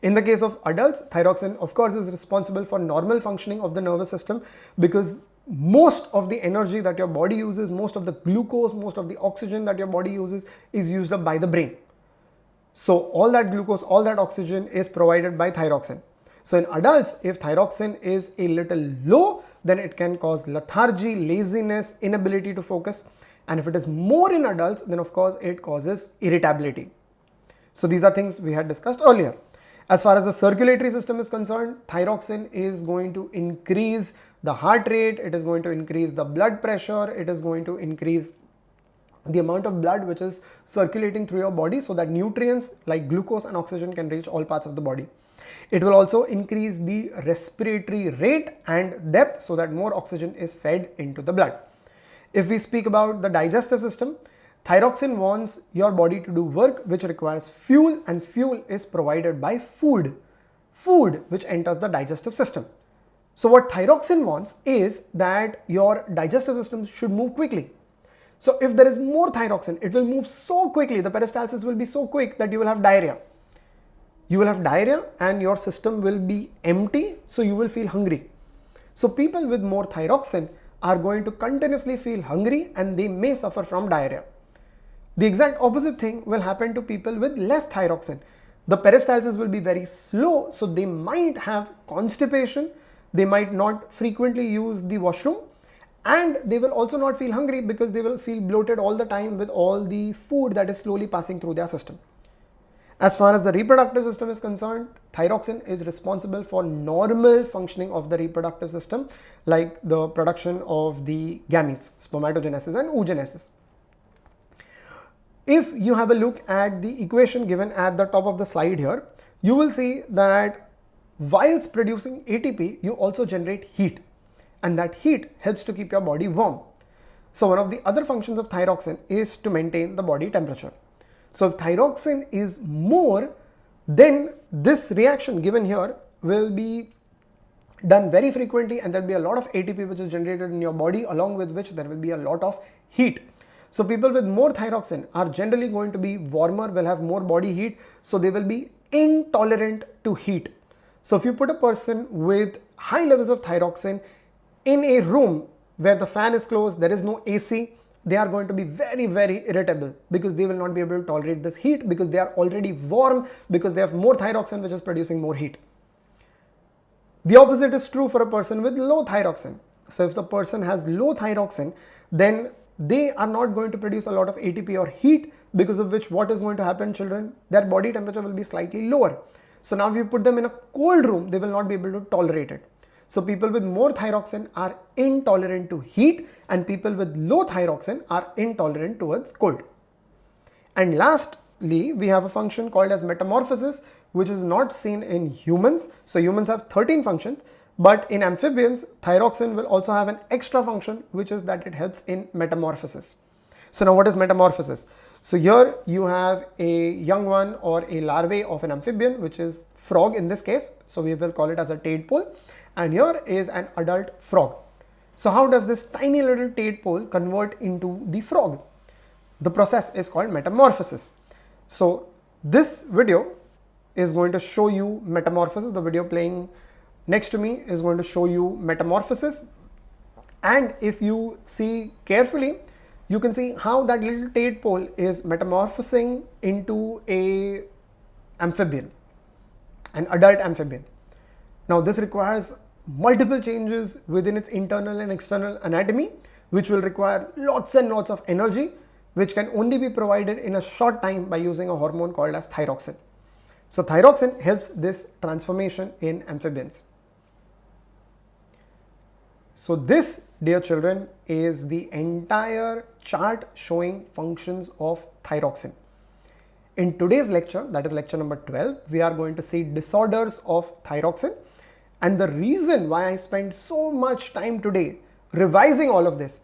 In the case of adults, thyroxine of course is responsible for normal functioning of the nervous system, because most of the energy that your body uses, most of the glucose, most of the oxygen that your body uses is used up by the brain. So all that glucose, all that oxygen is provided by thyroxine. So in adults, if thyroxine is a little low, then it can cause lethargy, laziness, inability to focus. And if it is more in adults, then of course it causes irritability. So these are things we had discussed earlier. As far as the circulatory system is concerned, thyroxine is going to increase the heart rate, it is going to increase the blood pressure, it is going to increase the amount of blood which is circulating through your body, so that nutrients like glucose and oxygen can reach all parts of the body. It will also increase the respiratory rate and depth, so that more oxygen is fed into the blood. If we speak about the digestive system, thyroxine wants your body to do work which requires fuel, and fuel is provided by food which enters the digestive system. So what thyroxine wants is that your digestive system should move quickly. So if there is more thyroxine, it will move so quickly, the peristalsis will be so quick that you will have diarrhea. You will have diarrhea and your system will be empty, so you will feel hungry. So people with more thyroxine are going to continuously feel hungry and they may suffer from diarrhea. The exact opposite thing will happen to people with less thyroxine. The peristalsis will be very slow, so they might have constipation, they might not frequently use the washroom, and they will also not feel hungry because they will feel bloated all the time with all the food that is slowly passing through their system. As far as the reproductive system is concerned, thyroxine is responsible for normal functioning of the reproductive system, like the production of the gametes, spermatogenesis and oogenesis. If you have a look at the equation given at the top of the slide here, you will see that whilst producing ATP, you also generate heat, and that heat helps to keep your body warm. So one of the other functions of thyroxine is to maintain the body temperature. So if thyroxine is more, then this reaction given here will be done very frequently, and there will be a lot of ATP which is generated in your body, along with which there will be a lot of heat. So people with more thyroxine are generally going to be warmer, will have more body heat, so they will be intolerant to heat. So if you put a person with high levels of thyroxine in a room where the fan is closed, there is no AC, they are going to be very, very irritable, because they will not be able to tolerate this heat, because they are already warm, because they have more thyroxine which is producing more heat. The opposite is true for a person with low thyroxine. So if the person has low thyroxine, then they are not going to produce a lot of ATP or heat, because of which what is going to happen, children, their body temperature will be slightly lower. So now if you put them in a cold room, they will not be able to tolerate it. So people with more thyroxine are intolerant to heat, and people with low thyroxine are intolerant towards cold. And lastly, we have a function called as metamorphosis, which is not seen in humans. So humans have 13 functions, but in amphibians, thyroxine will also have an extra function, which is that it helps in metamorphosis. So now what is metamorphosis? So here you have a young one or a larvae of an amphibian, which is frog in this case. So we will call it as a tadpole. And here is an adult frog. So how does this tiny little tadpole convert into the frog? The process is called metamorphosis. So this video is going to show you metamorphosis. The video playing next to me is going to show you metamorphosis. And if you see carefully, you can see how that little tadpole is metamorphosing into a amphibian, an adult amphibian. Now this requires multiple changes within its internal and external anatomy, which will require lots and lots of energy, which can only be provided in a short time by using a hormone called as thyroxine. So thyroxine helps this transformation in amphibians. So this, dear children, is the entire chart showing functions of thyroxine. In today's lecture, that is lecture number 12, we are going to see disorders of thyroxine. And the reason why I spent so much time today revising all of this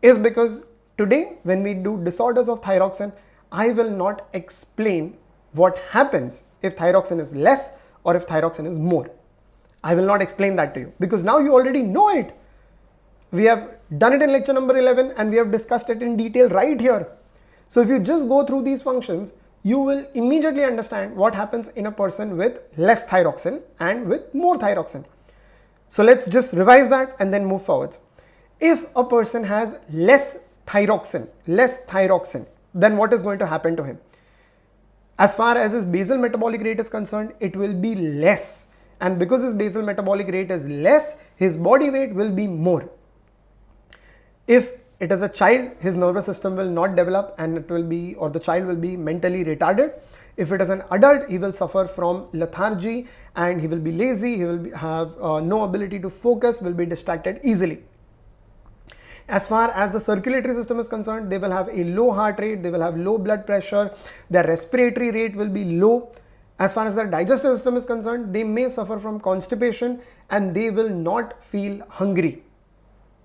is because today, when we do disorders of thyroxine, I will not explain what happens if thyroxine is less or if thyroxine is more. I will not explain that to you, because now you already know it. We have done it in lecture number 11 and we have discussed it in detail right here. So if you just go through these functions, you will immediately understand what happens in a person with less thyroxine and with more thyroxine. So let's just revise that and then move forwards. If a person has less thyroxine, then what is going to happen to him? As far as his basal metabolic rate is concerned, it will be less. And because his basal metabolic rate is less, his body weight will be more. If it is a child, his nervous system will not develop and it will be, or the child will be mentally retarded. If it is an adult, he will suffer from lethargy and he will be lazy, he will have no ability to focus, will be distracted easily. As far as the circulatory system is concerned, they will have a low heart rate, they will have low blood pressure, their respiratory rate will be low. As far as their digestive system is concerned, they may suffer from constipation and they will not feel hungry.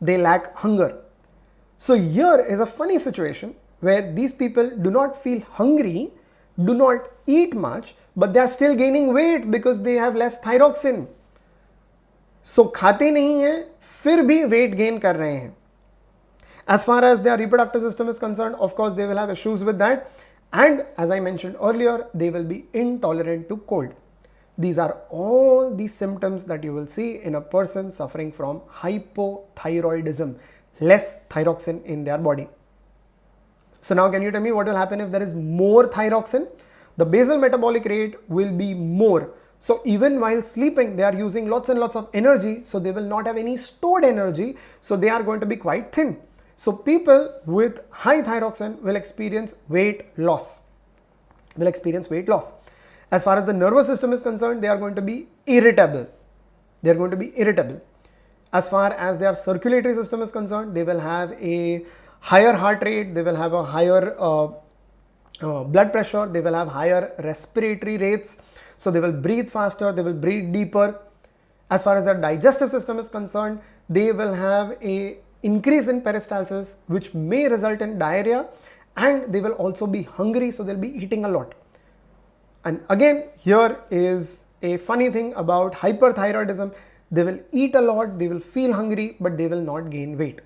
They lack hunger. So here is a funny situation where these people do not feel hungry, do not eat much, but they are still gaining weight because they have less thyroxine. So खाते नहीं हैं, फिर भी weight gain कर रहे हैं. As far as their reproductive system is concerned, of course they will have issues with that. And as I mentioned earlier, they will be intolerant to cold. These are all the symptoms that you will see in a person suffering from hypothyroidism, less thyroxine in their body. So now can you tell me what will happen if there is more thyroxine? The basal metabolic rate will be more. So even while sleeping, they are using lots and lots of energy. So they will not have any stored energy. So they are going to be quite thin. So people with high thyroxine will experience weight loss. As far as the nervous system is concerned, they are going to be irritable. As far as their circulatory system is concerned, they will have a higher heart rate, they will have a higher blood pressure, they will have higher respiratory rates. So they will breathe faster, they will breathe deeper. As far as their digestive system is concerned, they will have a increase in peristalsis, which may result in diarrhea, and they will also be hungry, so they'll be eating a lot. And again, here is a funny thing about hyperthyroidism. They will eat a lot, they will feel hungry, but they will not gain weight.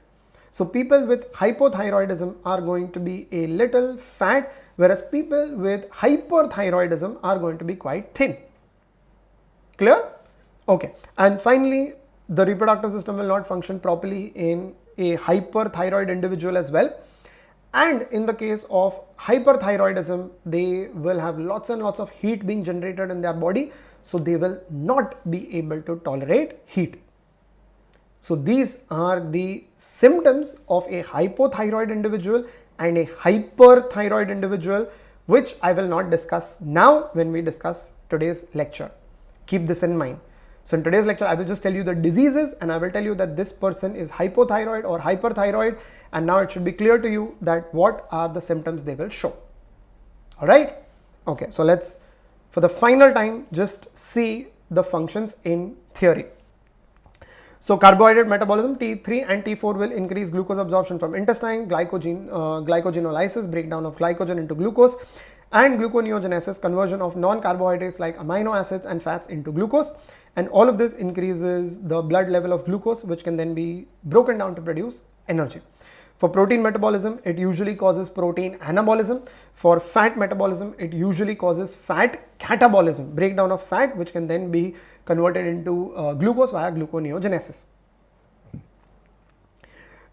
So people with hypothyroidism are going to be a little fat, whereas people with hyperthyroidism are going to be quite thin. Clear? Okay. And finally, the reproductive system will not function properly in a hyperthyroid individual as well. And in the case of hyperthyroidism, they will have lots and lots of heat being generated in their body. So they will not be able to tolerate heat. So these are the symptoms of a hypothyroid individual and a hyperthyroid individual, which I will not discuss now when we discuss today's lecture. Keep this in mind. So in today's lecture, I will just tell you the diseases and I will tell you that this person is hypothyroid or hyperthyroid, and now it should be clear to you that what are the symptoms they will show. All right. Okay. So let's, for the final time, just see the functions in theory. So carbohydrate metabolism, T3 and T4 will increase glucose absorption from intestine, glycogenolysis, breakdown of glycogen into glucose, and gluconeogenesis, conversion of non-carbohydrates like amino acids and fats into glucose. And all of this increases the blood level of glucose, which can then be broken down to produce energy. For protein metabolism, it usually causes protein anabolism. For fat metabolism, it usually causes fat catabolism, breakdown of fat, which can then be converted into glucose via gluconeogenesis.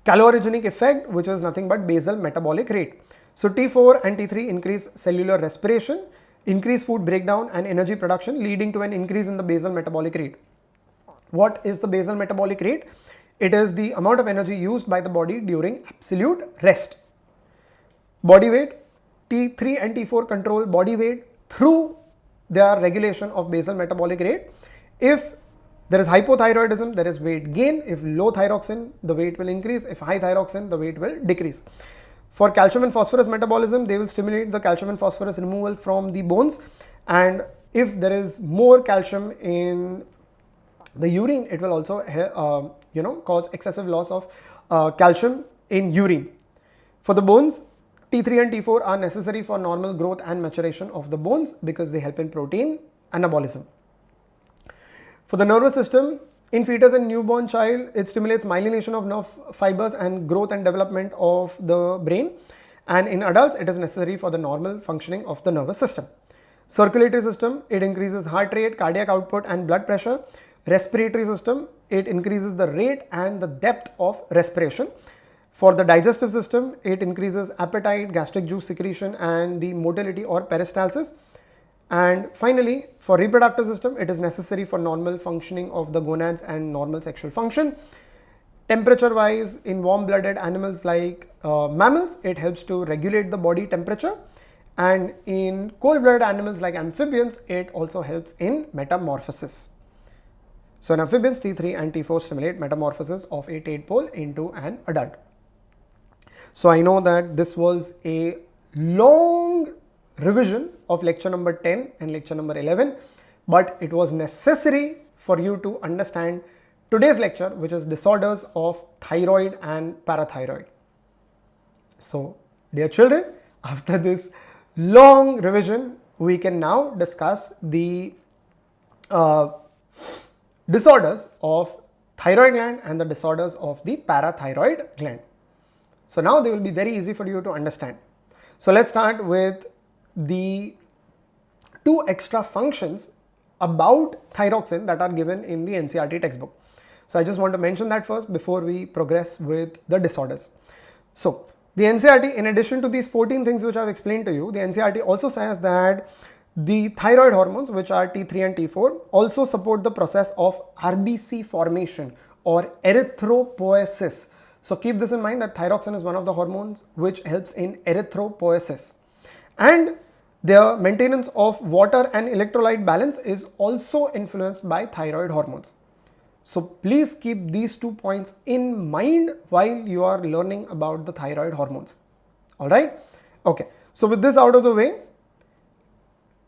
Calorigenic effect, which is nothing but basal metabolic rate. So T4 and T3 increase cellular respiration, increase food breakdown and energy production, leading to an increase in the basal metabolic rate. What is the basal metabolic rate? It is the amount of energy used by the body during absolute rest. Body weight, T3 and T4 control body weight through their regulation of basal metabolic rate. If there is hypothyroidism, there is weight gain. If low thyroxine, the weight will increase. If high thyroxine, the weight will decrease. For calcium and phosphorus metabolism, they will stimulate the calcium and phosphorus removal from the bones. And if there is more calcium in the urine, it will also cause excessive loss of calcium in urine. For the bones, T3 and T4 are necessary for normal growth and maturation of the bones because they help in protein anabolism. For the nervous system, in fetus and newborn child, it stimulates myelination of nerve fibers and growth and development of the brain. And in adults, it is necessary for the normal functioning of the nervous system. Circulatory system, it increases heart rate, cardiac output and blood pressure. Respiratory system, it increases the rate and the depth of respiration. For the digestive system, it increases appetite, gastric juice secretion and the motility or peristalsis. And finally, for reproductive system, it is necessary for normal functioning of the gonads and normal sexual function. Temperature wise, in warm-blooded animals like mammals, it helps to regulate the body temperature. And in cold-blooded animals like amphibians, it also helps in metamorphosis. So in amphibians, T3 and T4 stimulate metamorphosis of a tadpole into an adult. So I know that this was a long revision of lecture number 10 and lecture number 11, but it was necessary for you to understand today's lecture, which is disorders of thyroid and parathyroid. So dear children, after this long revision, we can now discuss the disorders of thyroid gland and the disorders of the parathyroid gland. So now they will be very easy for you to understand. So let's start with the two extra functions about thyroxine that are given in the NCERT textbook. So I just want to mention that first before we progress with the disorders. So the NCERT, in addition to these 14 things which I have explained to you, the NCERT also says that the thyroid hormones, which are T3 and T4, also support the process of RBC formation or erythropoiesis. So keep this in mind that thyroxine is one of the hormones which helps in erythropoiesis. And the maintenance of water and electrolyte balance is also influenced by thyroid hormones. So please keep these 2 points in mind while you are learning about the thyroid hormones. All right. Okay. So with this out of the way,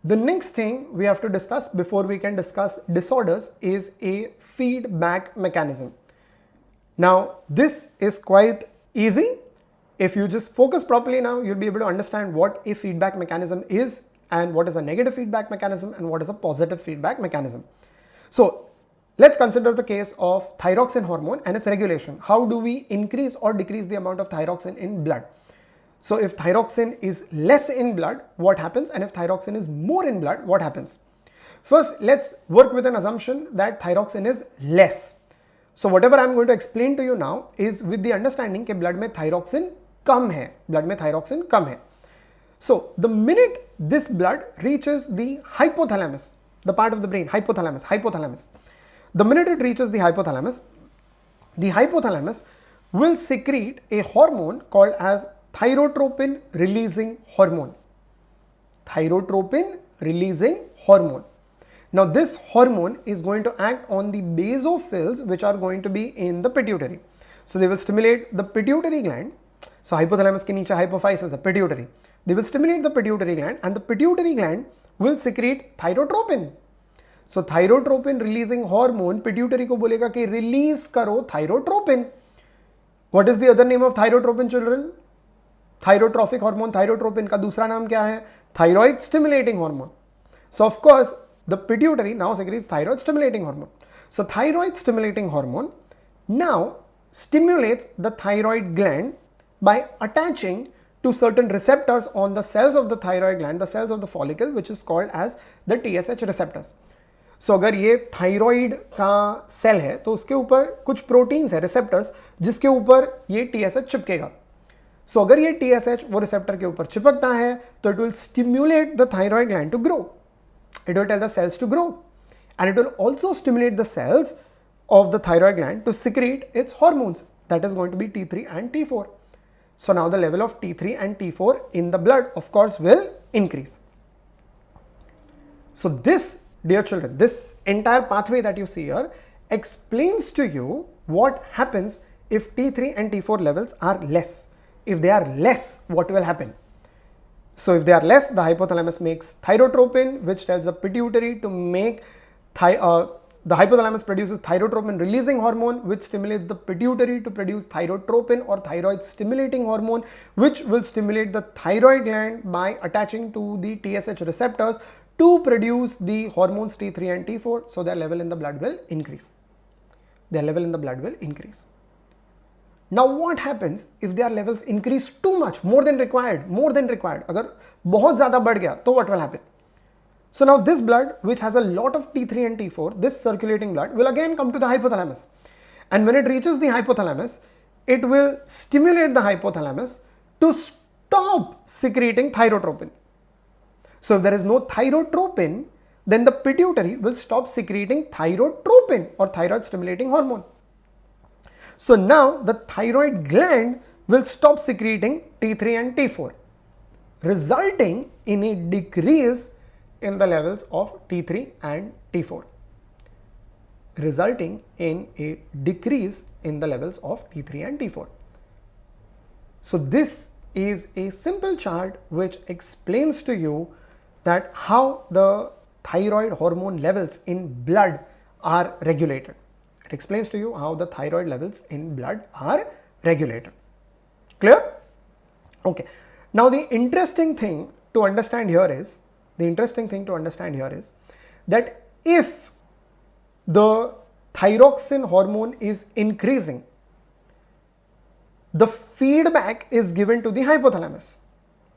the next thing we have to discuss before we can discuss disorders is a feedback mechanism. Now, this is quite easy. If you just focus properly now, you'll be able to understand what a feedback mechanism is and what is a negative feedback mechanism and what is a positive feedback mechanism. So let's consider the case of thyroxine hormone and its regulation. How do we increase or decrease the amount of thyroxine in blood? So if thyroxine is less in blood, what happens? And if thyroxine is more in blood, what happens? First, let's work with an assumption that thyroxine is less. So whatever I'm going to explain to you now is with the understanding that blood में thyroxine कम है, blood में thyroxine कम है. So the minute this blood reaches the hypothalamus, the part of the brain, hypothalamus. The minute it reaches the hypothalamus will secrete a hormone called as thyrotropin releasing hormone. Thyrotropin releasing hormone. Now this hormone is going to act on the basophils which are going to be in the pituitary. So they will stimulate the pituitary gland. So hypothalamus के नीचे hypophysis है, pituitary. They will stimulate the pituitary gland and the pituitary gland will secrete thyrotropin. So thyrotropin releasing hormone pituitary को बोलेगा कि release करो thyrotropin. What is the other name of thyrotropin, children? Thyrotrophic hormone. Thyrotropin का दूसरा नाम क्या है? Thyroid stimulating hormone. So of course the pituitary now secretes thyroid stimulating hormone. So thyroid stimulating hormone now stimulates the thyroid gland by attaching to certain receptors on the cells of the thyroid gland, the cells of the follicle, which is called as the TSH receptors. So अगर ये thyroid का cell है तो उसके ऊपर कुछ proteins है, receptors, जिसके ऊपर ये TSH चिपकेगा. So अगर ये TSH वो रिसेप्टर के ऊपर चिपकता है तो it will stimulate the thyroid gland to grow. It will tell the cells to grow and it will also stimulate the cells of the thyroid gland to secrete its hormones, that is going to be T3 and T4. So now the level of T3 and T4 in the blood of course will increase. So this, dear children, this entire pathway that you see here explains to you what happens if T3 and T4 levels are less. If they are less, what will happen? So if they are less, the hypothalamus makes thyrotropin, which tells the pituitary to make the hypothalamus produces thyrotropin releasing hormone, which stimulates the pituitary to produce thyrotropin or thyroid stimulating hormone, which will stimulate the thyroid gland by attaching to the TSH receptors to produce the hormones T3 and T4. So their level in the blood will increase. Their level in the blood will increase. Now what happens if their levels increase too much, more than required? अगर बहुत ज़्यादा बढ़ गया तो what will happen? So now this blood, which has a lot of T3 and T4, this circulating blood will again come to the hypothalamus. And when it reaches the hypothalamus, it will stimulate the hypothalamus to stop secreting thyrotropin. So if there is no thyrotropin, then the pituitary will stop secreting thyrotropin or thyroid stimulating hormone. So now the thyroid gland will stop secreting T3 and T4, resulting in a decrease in the levels of T3 and T4. Resulting in a decrease in the levels of T3 and T4. So this is a simple chart which explains to you that how the thyroid hormone levels in blood are regulated. It explains to you how the thyroid levels in blood are regulated. Clear? Okay. Now the interesting thing to understand here is that if the thyroxine hormone is increasing, the feedback is given to the hypothalamus.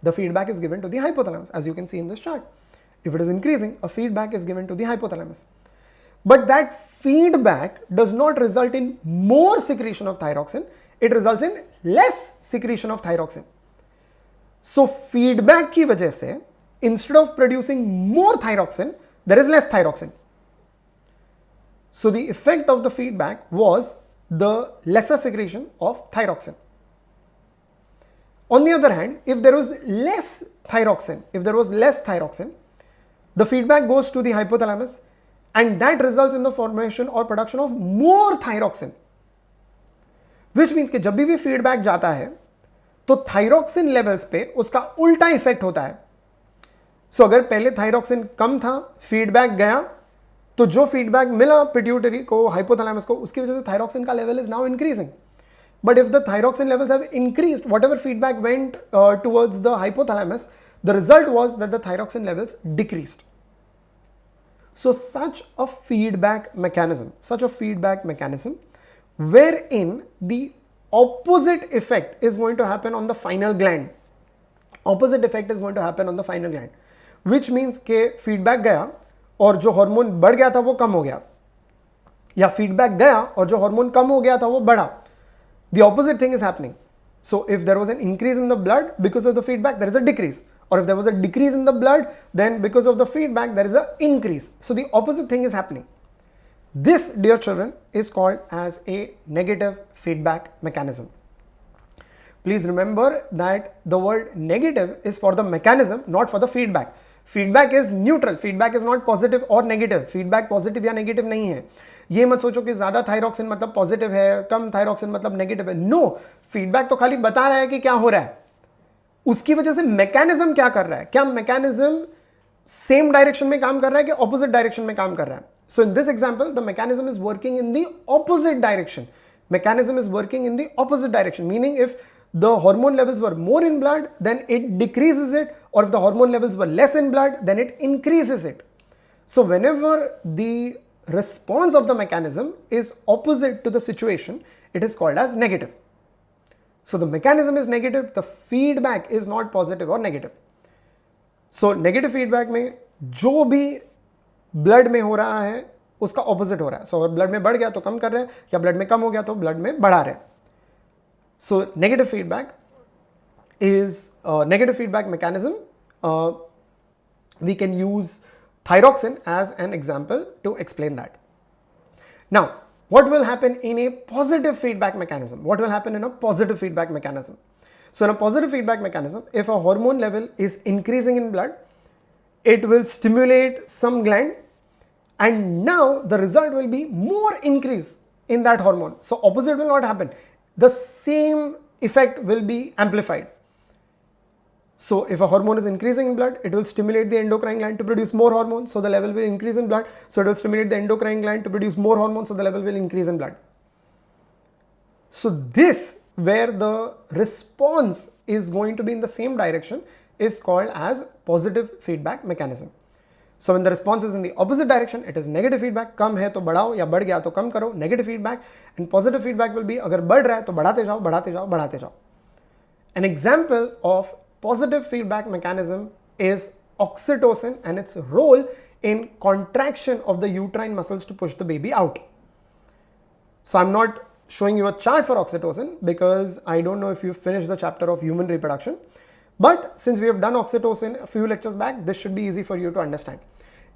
The feedback is given to the hypothalamus, as you can see in this chart. If it is increasing, a feedback is given to the hypothalamus. But that feedback does not result in more secretion of thyroxine, it results in less secretion of thyroxine. So feedback की वजह से instead of producing more thyroxine, there is less thyroxine. So the effect of the feedback was the lesser secretion of thyroxine. On the other hand, if there was less thyroxine, the feedback goes to the hypothalamus and that results in the formation or production of more thyroxine. Which means कि जब भी feedback जाता है तो thyroxine levels पे उसका उल्टा effect होता है. So अगर पहले thyroxine कम था, feedback गया, तो जो feedback मिला pituitary को, hypothalamus को, उसकी वजह से thyroxine का level is now increasing. But if the thyroxine levels have increased, whatever feedback went towards the hypothalamus, The result was that the thyroxine levels decreased. So such a feedback mechanism wherein the opposite effect is going to happen on the final gland. Which means के feedback गया और जो hormone बढ़ गया था वो कम हो गया, या feedback गया और जो हार्मोन कम हो गया था वो बढ़ा. The opposite thing is happening. So if there was an increase in the blood, because of the feedback there is a decrease, or if there was a decrease in the blood, then because of the feedback there is an increase. So the opposite thing is happening. This, dear children, is called as a negative feedback mechanism. Please remember that the word negative is for the mechanism, not for the feedback. Feedback is neutral. Feedback is not positive or negative. Feedback positive या negative नहीं है. ये मत सोचो कि ज़्यादा thyroxine मतलब positive है, कम थायरॉक्सिन मतलब नेगेटिव है. नो, फीडबैक तो खाली बता रहा है कि क्या हो रहा है. उसकी वजह से मैकेनिज्म क्या कर रहा है, क्या मैकेनिज्म सेम डायरेक्शन में काम कर रहा है कि ऑपोजिट डायरेक्शन में काम कर रहा है. So in this example the mechanism is working in the opposite direction. Mechanism is working in the opposite direction, meaning if the hormone levels were more in blood, then it decreases it, or if the hormone levels were less in blood, then it increases it. So whenever the response of the mechanism is opposite to the situation, it is called as negative. So the mechanism is negative, the feedback is not positive or negative. So negative feedback में जो भी blood में हो रहा है उसका opposite हो रहा है. So अगर blood में बढ़ गया तो कम कर रहे हैं, या blood में कम हो गया तो blood में बढ़ा रहे हैं. So negative feedback is negative feedback mechanism. We can use thyroxine as an example to explain that. Now, what will happen in a positive feedback mechanism? What will happen in a positive feedback mechanism? So in a positive feedback mechanism, if a hormone level is increasing in blood, it will stimulate some gland, and now the result will be more increase in that hormone. So opposite will not happen. The same effect will be amplified. So if a hormone is increasing in blood, it will stimulate the endocrine gland to produce more hormones, so the level will increase in blood. So it will stimulate the endocrine gland to produce more hormones, so the level will increase in blood. So this, where the response is going to be in the same direction, is called as positive feedback mechanism. So when the response is in the opposite direction, it is negative feedback. कम है तो बढ़ाओ, या बढ़ गया तो कम करो, negative feedback. And positive feedback will be अगर बढ़ रहा है तो बढ़ाते जाओ, बढ़ाते जाओ, बढ़ाते जाओ. An example of positive feedback mechanism is oxytocin and its role in contraction of the uterine muscles to push the baby out. So I'm not showing you a chart for oxytocin because I don't know if you finished the chapter of human reproduction. But since we have done oxytocin a few lectures back, this should be easy for you to understand.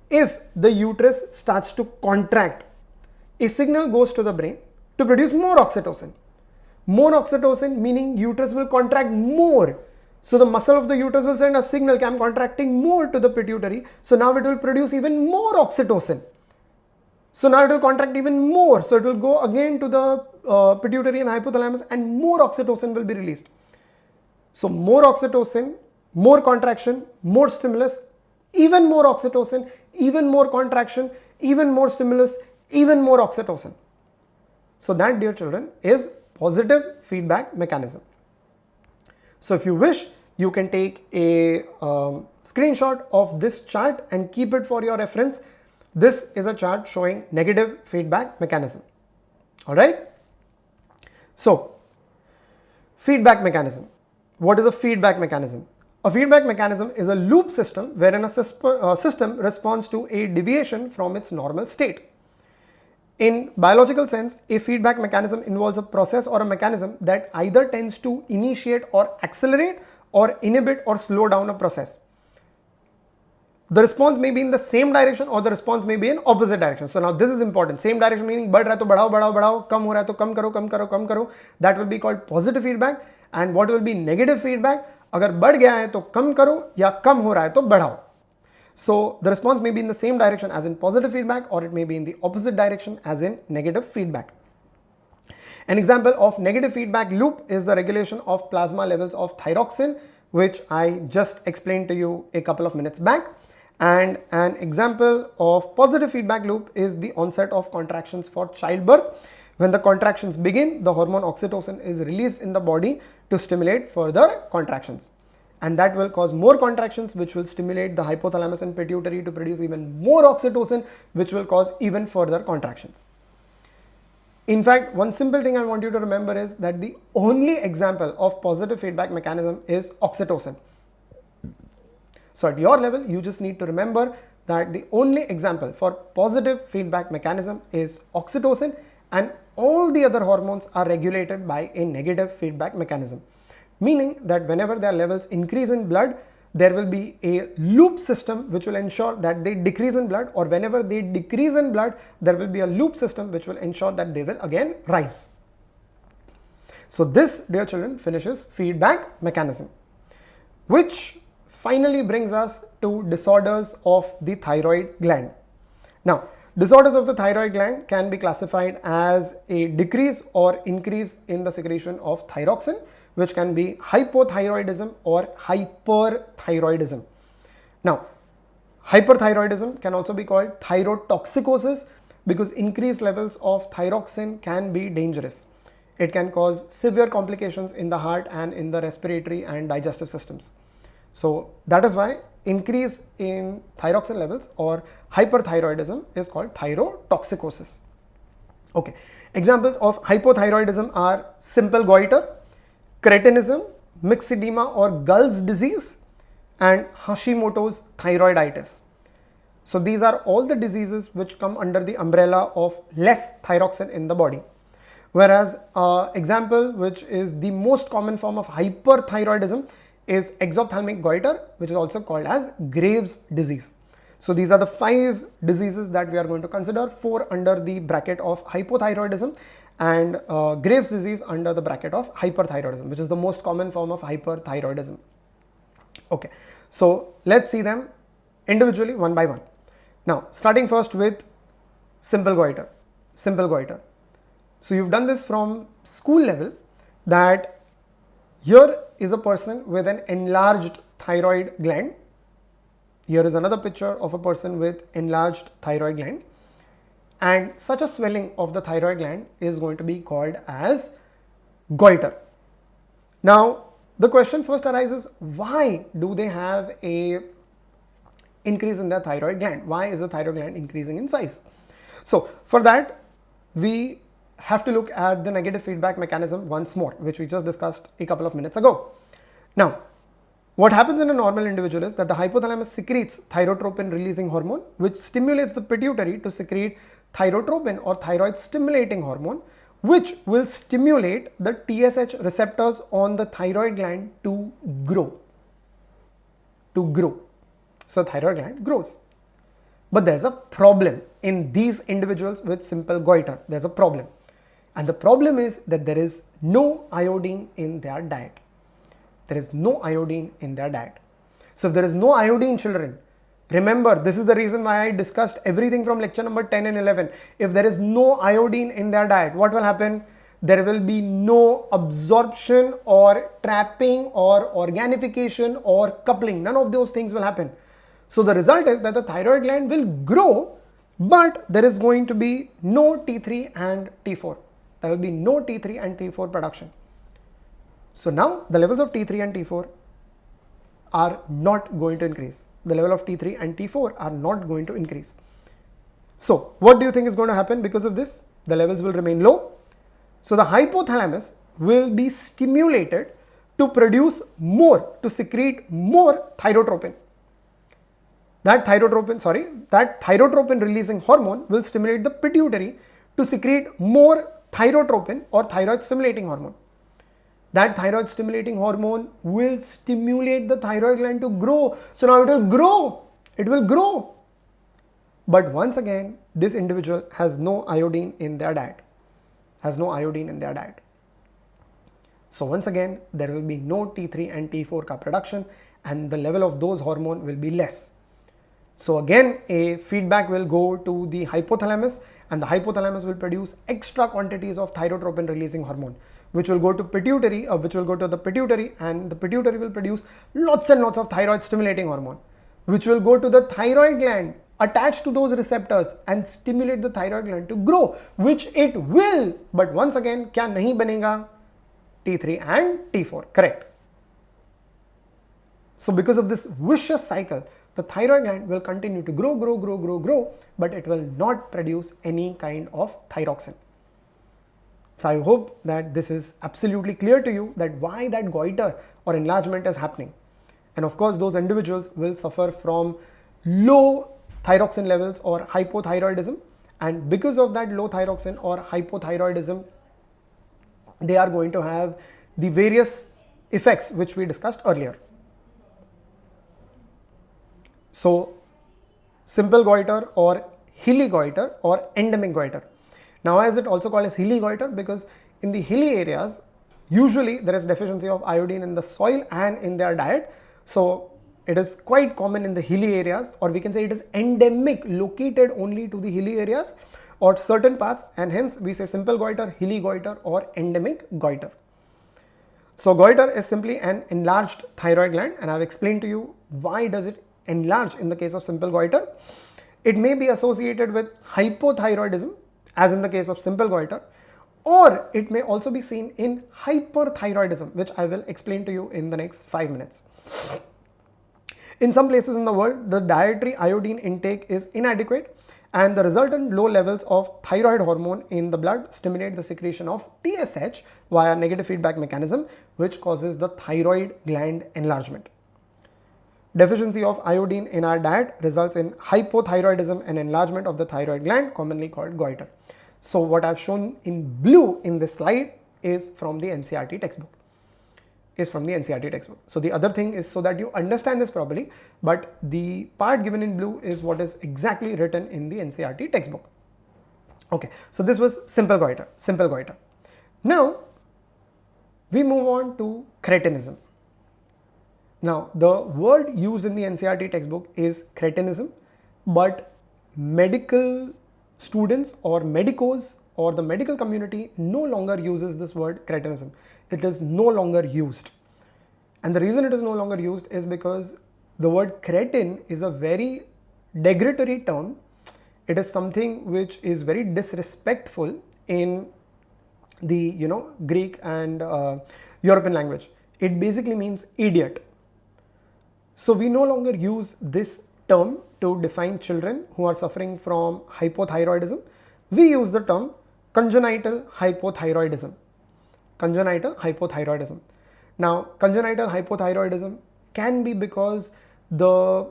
If the uterus starts to contract, a signal goes to the brain to produce more oxytocin. More oxytocin meaning uterus will contract more. So the muscle of the uterus will send a signal that I'm contracting more to the pituitary. So now it will produce even more oxytocin. So now it will contract even more. So it will go again to the pituitary and hypothalamus, and more oxytocin will be released. So more oxytocin, more contraction, more stimulus, even more oxytocin, even more contraction, even more stimulus, even more oxytocin. So that, dear children, is positive feedback mechanism. So if you wish, you can take a screenshot of this chart and keep it for your reference. This is a chart showing negative feedback mechanism. All right. So feedback mechanism. What is a feedback mechanism? A feedback mechanism is a loop system wherein a system responds to a deviation from its normal state. In biological sense, a feedback mechanism involves a process or a mechanism that either tends to initiate or accelerate or inhibit or slow down a process. The response may be in the same direction or the response may be in opposite direction. So now this is important. Same direction meaning बढ़ रहा है तो बढ़ाओ बढ़ाओ बढ़ाओ, कम हो रहा है तो कम करो कम करो कम करो. That will be called positive feedback. And what will be negative feedback? अगर बढ़ गया है तो कम करो, या कम हो रहा है तो बढ़ाओ. So the response may be in the same direction as in positive feedback, or it may be in the opposite direction as in negative feedback. An example of negative feedback loop is the regulation of plasma levels of thyroxine, which I just explained to you a couple of minutes back. And an example of positive feedback loop is the onset of contractions for childbirth. When the contractions begin, the hormone oxytocin is released in the body to stimulate further contractions. and that will cause more contractions, which will stimulate the hypothalamus and pituitary to produce even more oxytocin, which will cause even further contractions. In fact, one simple thing I want you to remember is that the only example of positive feedback mechanism is oxytocin. So at your level, you just need to remember that the only example for positive feedback mechanism is oxytocin, and all the other hormones are regulated by a negative feedback mechanism. Meaning that whenever their levels increase in blood, there will be a loop system which will ensure that they decrease in blood, or whenever they decrease in blood, there will be a loop system which will ensure that they will again rise. So this, dear children, finishes feedback mechanism, which finally brings us to disorders of the thyroid gland. Now, disorders of the thyroid gland can be classified as a decrease or increase in the secretion of thyroxine, which can be hypothyroidism or hyperthyroidism. Now, hyperthyroidism can also be called thyrotoxicosis because increased levels of thyroxine can be dangerous. It can cause severe complications in the heart and in the respiratory and digestive systems. So that is why increase in thyroxine levels or hyperthyroidism is called thyrotoxicosis. Okay, examples of hypothyroidism are simple goiter, cretinism, myxedema or Gull's disease, and Hashimoto's thyroiditis. So these are all the diseases which come under the umbrella of less thyroxine in the body. Whereas example which is the most common form of hyperthyroidism is exophthalmic goiter, which is also called as Graves' disease. So these are the 5 diseases that we are going to consider, 4 under the bracket of hypothyroidism and Graves' disease under the bracket of hyperthyroidism, which is the most common form of hyperthyroidism. Okay, so let's see them individually one by one. Now, starting first with simple goiter. Simple goiter. So you've done this from school level, that here is a person with an enlarged thyroid gland. Here is another picture of a person with enlarged thyroid gland, and such a swelling of the thyroid gland is going to be called as goiter. Now, the question first arises, why do they have a increase in their thyroid gland? Why is the thyroid gland increasing in size? So for that, we have to look at the negative feedback mechanism once more, which we just discussed a couple of minutes ago. Now, what happens in a normal individual is that the hypothalamus secretes thyrotropin releasing hormone, which stimulates the pituitary to secrete thyrotropin or thyroid stimulating hormone, which will stimulate the TSH receptors on the thyroid gland to grow. So thyroid gland grows. But there's a problem in these individuals with simple goiter. There's a problem. And the problem is that there is no iodine in their diet. There is no iodine in their diet. So if there is no iodine, children, remember, this is the reason why I discussed everything from lecture number 10 and 11. If there is no iodine in their diet, what will happen? There will be no absorption or trapping or organification or coupling. None of those things will happen. So the result is that the thyroid gland will grow, but there is going to be no T3 and T4. There will be no T3 and T4 production. So now the levels of T3 and T4 are not going to increase. The level of T3 and T4 are not going to increase. So what do you think is going to happen because of this? The levels will remain low. So the hypothalamus will be stimulated to produce more, to secrete more thyrotropin. That thyrotropin releasing hormone will stimulate the pituitary to secrete more thyrotropin or thyroid stimulating hormone. That thyroid stimulating hormone will stimulate the thyroid gland to grow. So now it will grow. It will grow. But once again, this individual has no iodine in their diet. So once again, there will be no T3 and T4 production, and the level of those hormones will be less. So again, a feedback will go to the hypothalamus, and the hypothalamus will produce extra quantities of thyrotropin releasing hormone, which will go to pituitary, and the pituitary will produce lots and lots of thyroid stimulating hormone, which will go to the thyroid gland, attach to those receptors and stimulate the thyroid gland to grow, which it will. But once again, क्या नहीं बनेगा? T3 and T4, correct. So because of this vicious cycle, the thyroid gland will continue to grow, but it will not produce any kind of thyroxine. So I hope that this is absolutely clear to you that why that goiter or enlargement is happening. And of course, those individuals will suffer from low thyroxine levels or hypothyroidism. And because of that low thyroxine or hypothyroidism, they are going to have the various effects which we discussed earlier. So simple goiter or hilly goiter or endemic goiter. Now, why is it also called as hilly goiter? Because in the hilly areas, usually there is deficiency of iodine in the soil and in their diet. So it is quite common in the hilly areas, or we can say it is endemic, located only to the hilly areas or certain parts, and hence we say simple goiter, hilly goiter or endemic goiter. So goiter is simply an enlarged thyroid gland, and I have explained to you why does it enlarge in the case of simple goiter. It may be associated with hypothyroidism, as in the case of simple goiter, or it may also be seen in hyperthyroidism, which I will explain to you in the next 5 minutes. In some places in the world, the dietary iodine intake is inadequate, and the resultant low levels of thyroid hormone in the blood stimulate the secretion of TSH via negative feedback mechanism, which causes the thyroid gland enlargement. Deficiency of iodine in our diet results in hypothyroidism and enlargement of the thyroid gland, commonly called goiter. So what I've shown in blue in this slide is from the NCERT textbook. So the other thing is so that you understand this properly, but the part given in blue is what is exactly written in the NCERT textbook. Okay, so this was simple goiter. Now we move on to cretinism. Now, the word used in the NCERT textbook is cretinism, but medical students or medicos or the medical community no longer uses this word cretinism. It is no longer used. And the reason it is no longer used is because the word cretin is a very derogatory term. It is something which is very disrespectful in the Greek and European language. It basically means idiot. So we no longer use this term to define children who are suffering from hypothyroidism. We use the term congenital hypothyroidism. Now, congenital hypothyroidism can be because the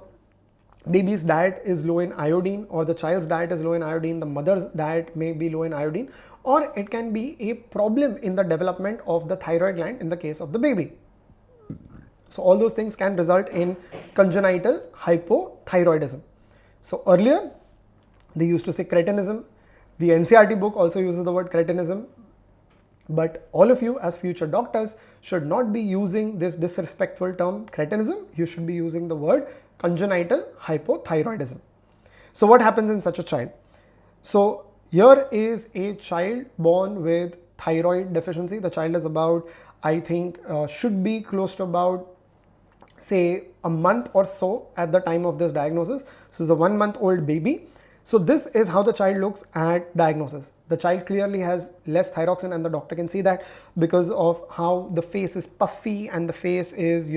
baby's diet is low in iodine, or the child's diet is low in iodine, the mother's diet may be low in iodine, or it can be a problem in the development of the thyroid gland in the case of the baby. So all those things can result in congenital hypothyroidism. So earlier they used to say cretinism. The NCERT book also uses the word cretinism. But all of you as future doctors should not be using this disrespectful term cretinism. You should be using the word congenital hypothyroidism. So what happens in such a child? So here is a child born with thyroid deficiency. The child is about, I think, should be close to about, say, a month or so at the time of this diagnosis. So it's a 1-month-old baby. So this is how the child looks at diagnosis. The child clearly has less thyroxine, and the doctor can see that because of how the face is puffy and the face is,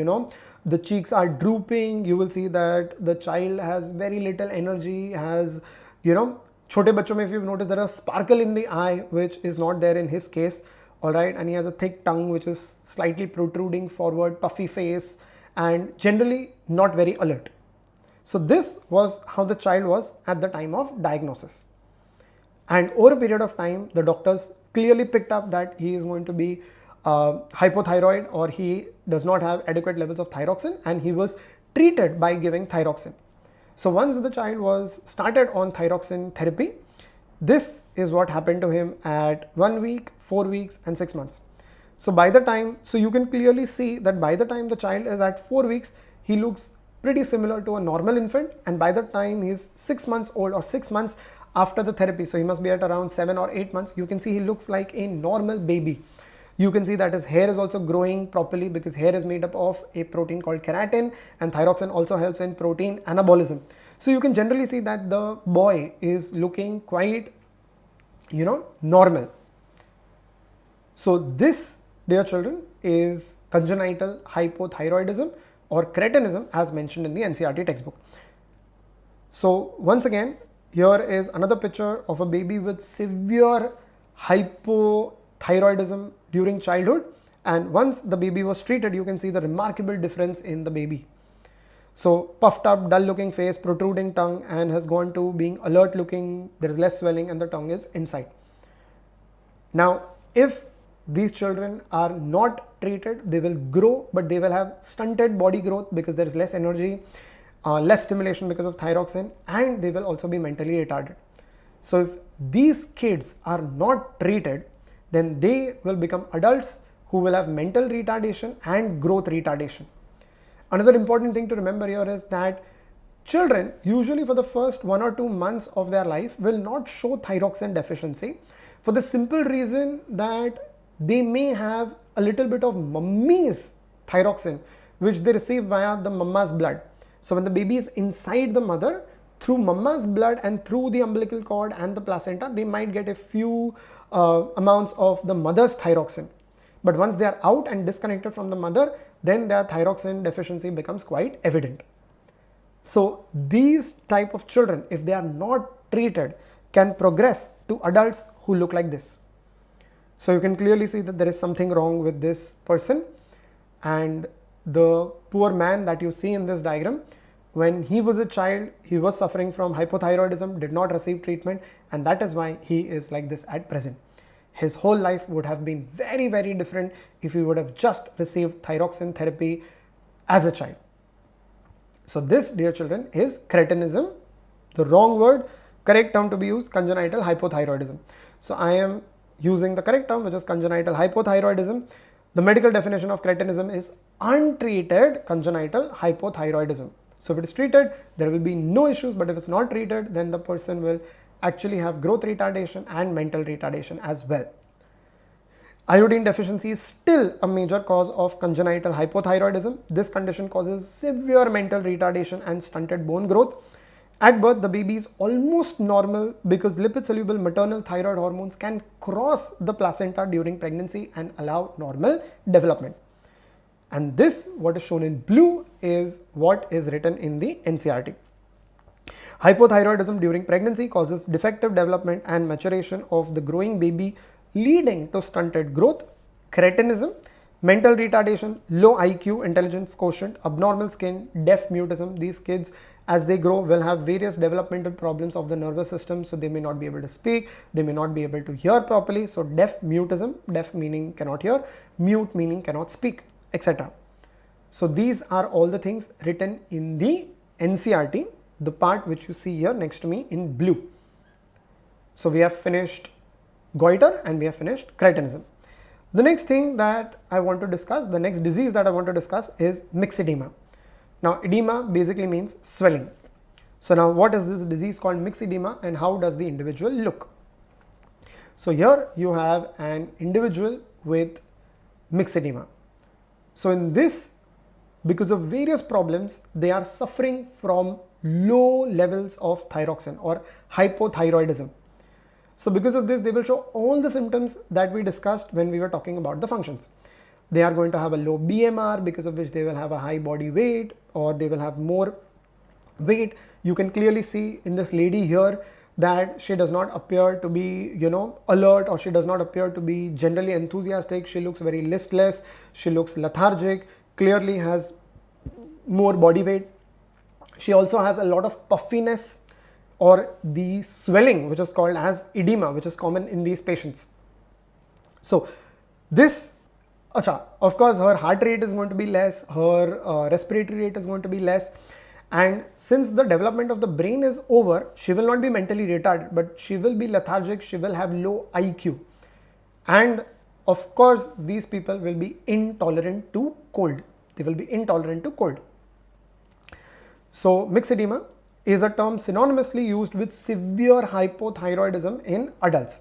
the cheeks are drooping. You will see that the child has very little energy, has, chote bachcho mein, if you've noticed, there is a sparkle in the eye, which is not there in his case, all right, and he has a thick tongue, which is slightly protruding forward, puffy face, and generally not very alert. So this was how the child was at the time of diagnosis. And over a period of time, the doctors clearly picked up that he is going to be hypothyroid, or he does not have adequate levels of thyroxine, and he was treated by giving thyroxine. So once the child was started on thyroxine therapy, this is what happened to him at 1 week, 4 weeks and 6 months. So by the time, so you can clearly see that by the time the child is at 4 weeks, he looks pretty similar to a normal infant, and by the time he's 6 months old or 6 months after the therapy, so he must be at around 7 or 8 months, you can see he looks like a normal baby. You can see that his hair is also growing properly because hair is made up of a protein called keratin, and thyroxine also helps in protein anabolism. So you can generally see that the boy is looking quite, normal. So this, dear children, is congenital hypothyroidism, or cretinism as mentioned in the NCERT textbook. So once again, here is another picture of a baby with severe hypothyroidism during childhood, and once the baby was treated, you can see the remarkable difference in the baby. So puffed up, dull looking face, protruding tongue, and has gone to being alert looking. There is less swelling and the tongue is inside. Now if these children are not treated, they will grow, but they will have stunted body growth because there is less energy, less stimulation because of thyroxine, and they will also be mentally retarded. So if these kids are not treated, then they will become adults who will have mental retardation and growth retardation. Another important thing to remember here is that children usually for the first 1 or 2 months of their life will not show thyroxine deficiency, for the simple reason that they may have a little bit of mummy's thyroxine which they receive via the mama's blood. So when the baby is inside the mother, through mama's blood and through the umbilical cord and the placenta, they might get a few amounts of the mother's thyroxine. But once they are out and disconnected from the mother, then their thyroxine deficiency becomes quite evident. So these type of children, if they are not treated, can progress to adults who look like this. So you can clearly see that there is something wrong with this person, and the poor man that you see in this diagram, when he was a child, he was suffering from hypothyroidism, did not receive treatment, and that is why he is like this at present. His whole life would have been very, very different if he would have just received thyroxine therapy as a child. So this, dear children, is cretinism. The wrong word, correct term to be used, congenital hypothyroidism. So I am using the correct term, which is congenital hypothyroidism. The medical definition of cretinism is untreated congenital hypothyroidism. So if it is treated, there will be no issues, but if it's not treated, then the person will actually have growth retardation and mental retardation as well. Iodine deficiency is still a major cause of congenital hypothyroidism. This condition causes severe mental retardation and stunted bone growth. At birth, the baby is almost normal because lipid-soluble maternal thyroid hormones can cross the placenta during pregnancy and allow normal development. And this, what is shown in blue, is what is written in the NCERT. Hypothyroidism during pregnancy causes defective development and maturation of the growing baby, leading to stunted growth, cretinism, mental retardation, low IQ, intelligence quotient, abnormal skin, deaf mutism. These kids, as they grow, will have various developmental problems of the nervous system, so they may not be able to speak, they may not be able to hear properly. So deaf mutism, deaf meaning cannot hear, mute meaning cannot speak, etc. So these are all the things written in the NCERT, the part which you see here next to me in blue. So we have finished goiter and we have finished cretinism. The next thing that I want to discuss, the next disease that I want to discuss is myxedema. Now edema basically means swelling. So now what is this disease called myxedema and how does the individual look? So here you have an individual with myxedema. So in this, because of various problems, they are suffering from low levels of thyroxine or hypothyroidism. So because of this, they will show all the symptoms that we discussed when we were talking about the functions. They are going to have a low BMR, because of which they will have a high body weight or they will have more weight. You can clearly see in this lady here that she does not appear to be, alert, or she does not appear to be generally enthusiastic. She looks very listless. She looks lethargic, clearly has more body weight. She also has a lot of puffiness or the swelling, which is called as edema, which is common in these patients. So this, of course, her heart rate is going to be less, her respiratory rate is going to be less. And since the development of the brain is over, she will not be mentally retarded, but she will be lethargic, she will have low IQ. And of course, these people will be intolerant to cold. They will be intolerant to cold. So myxedema is a term synonymously used with severe hypothyroidism in adults.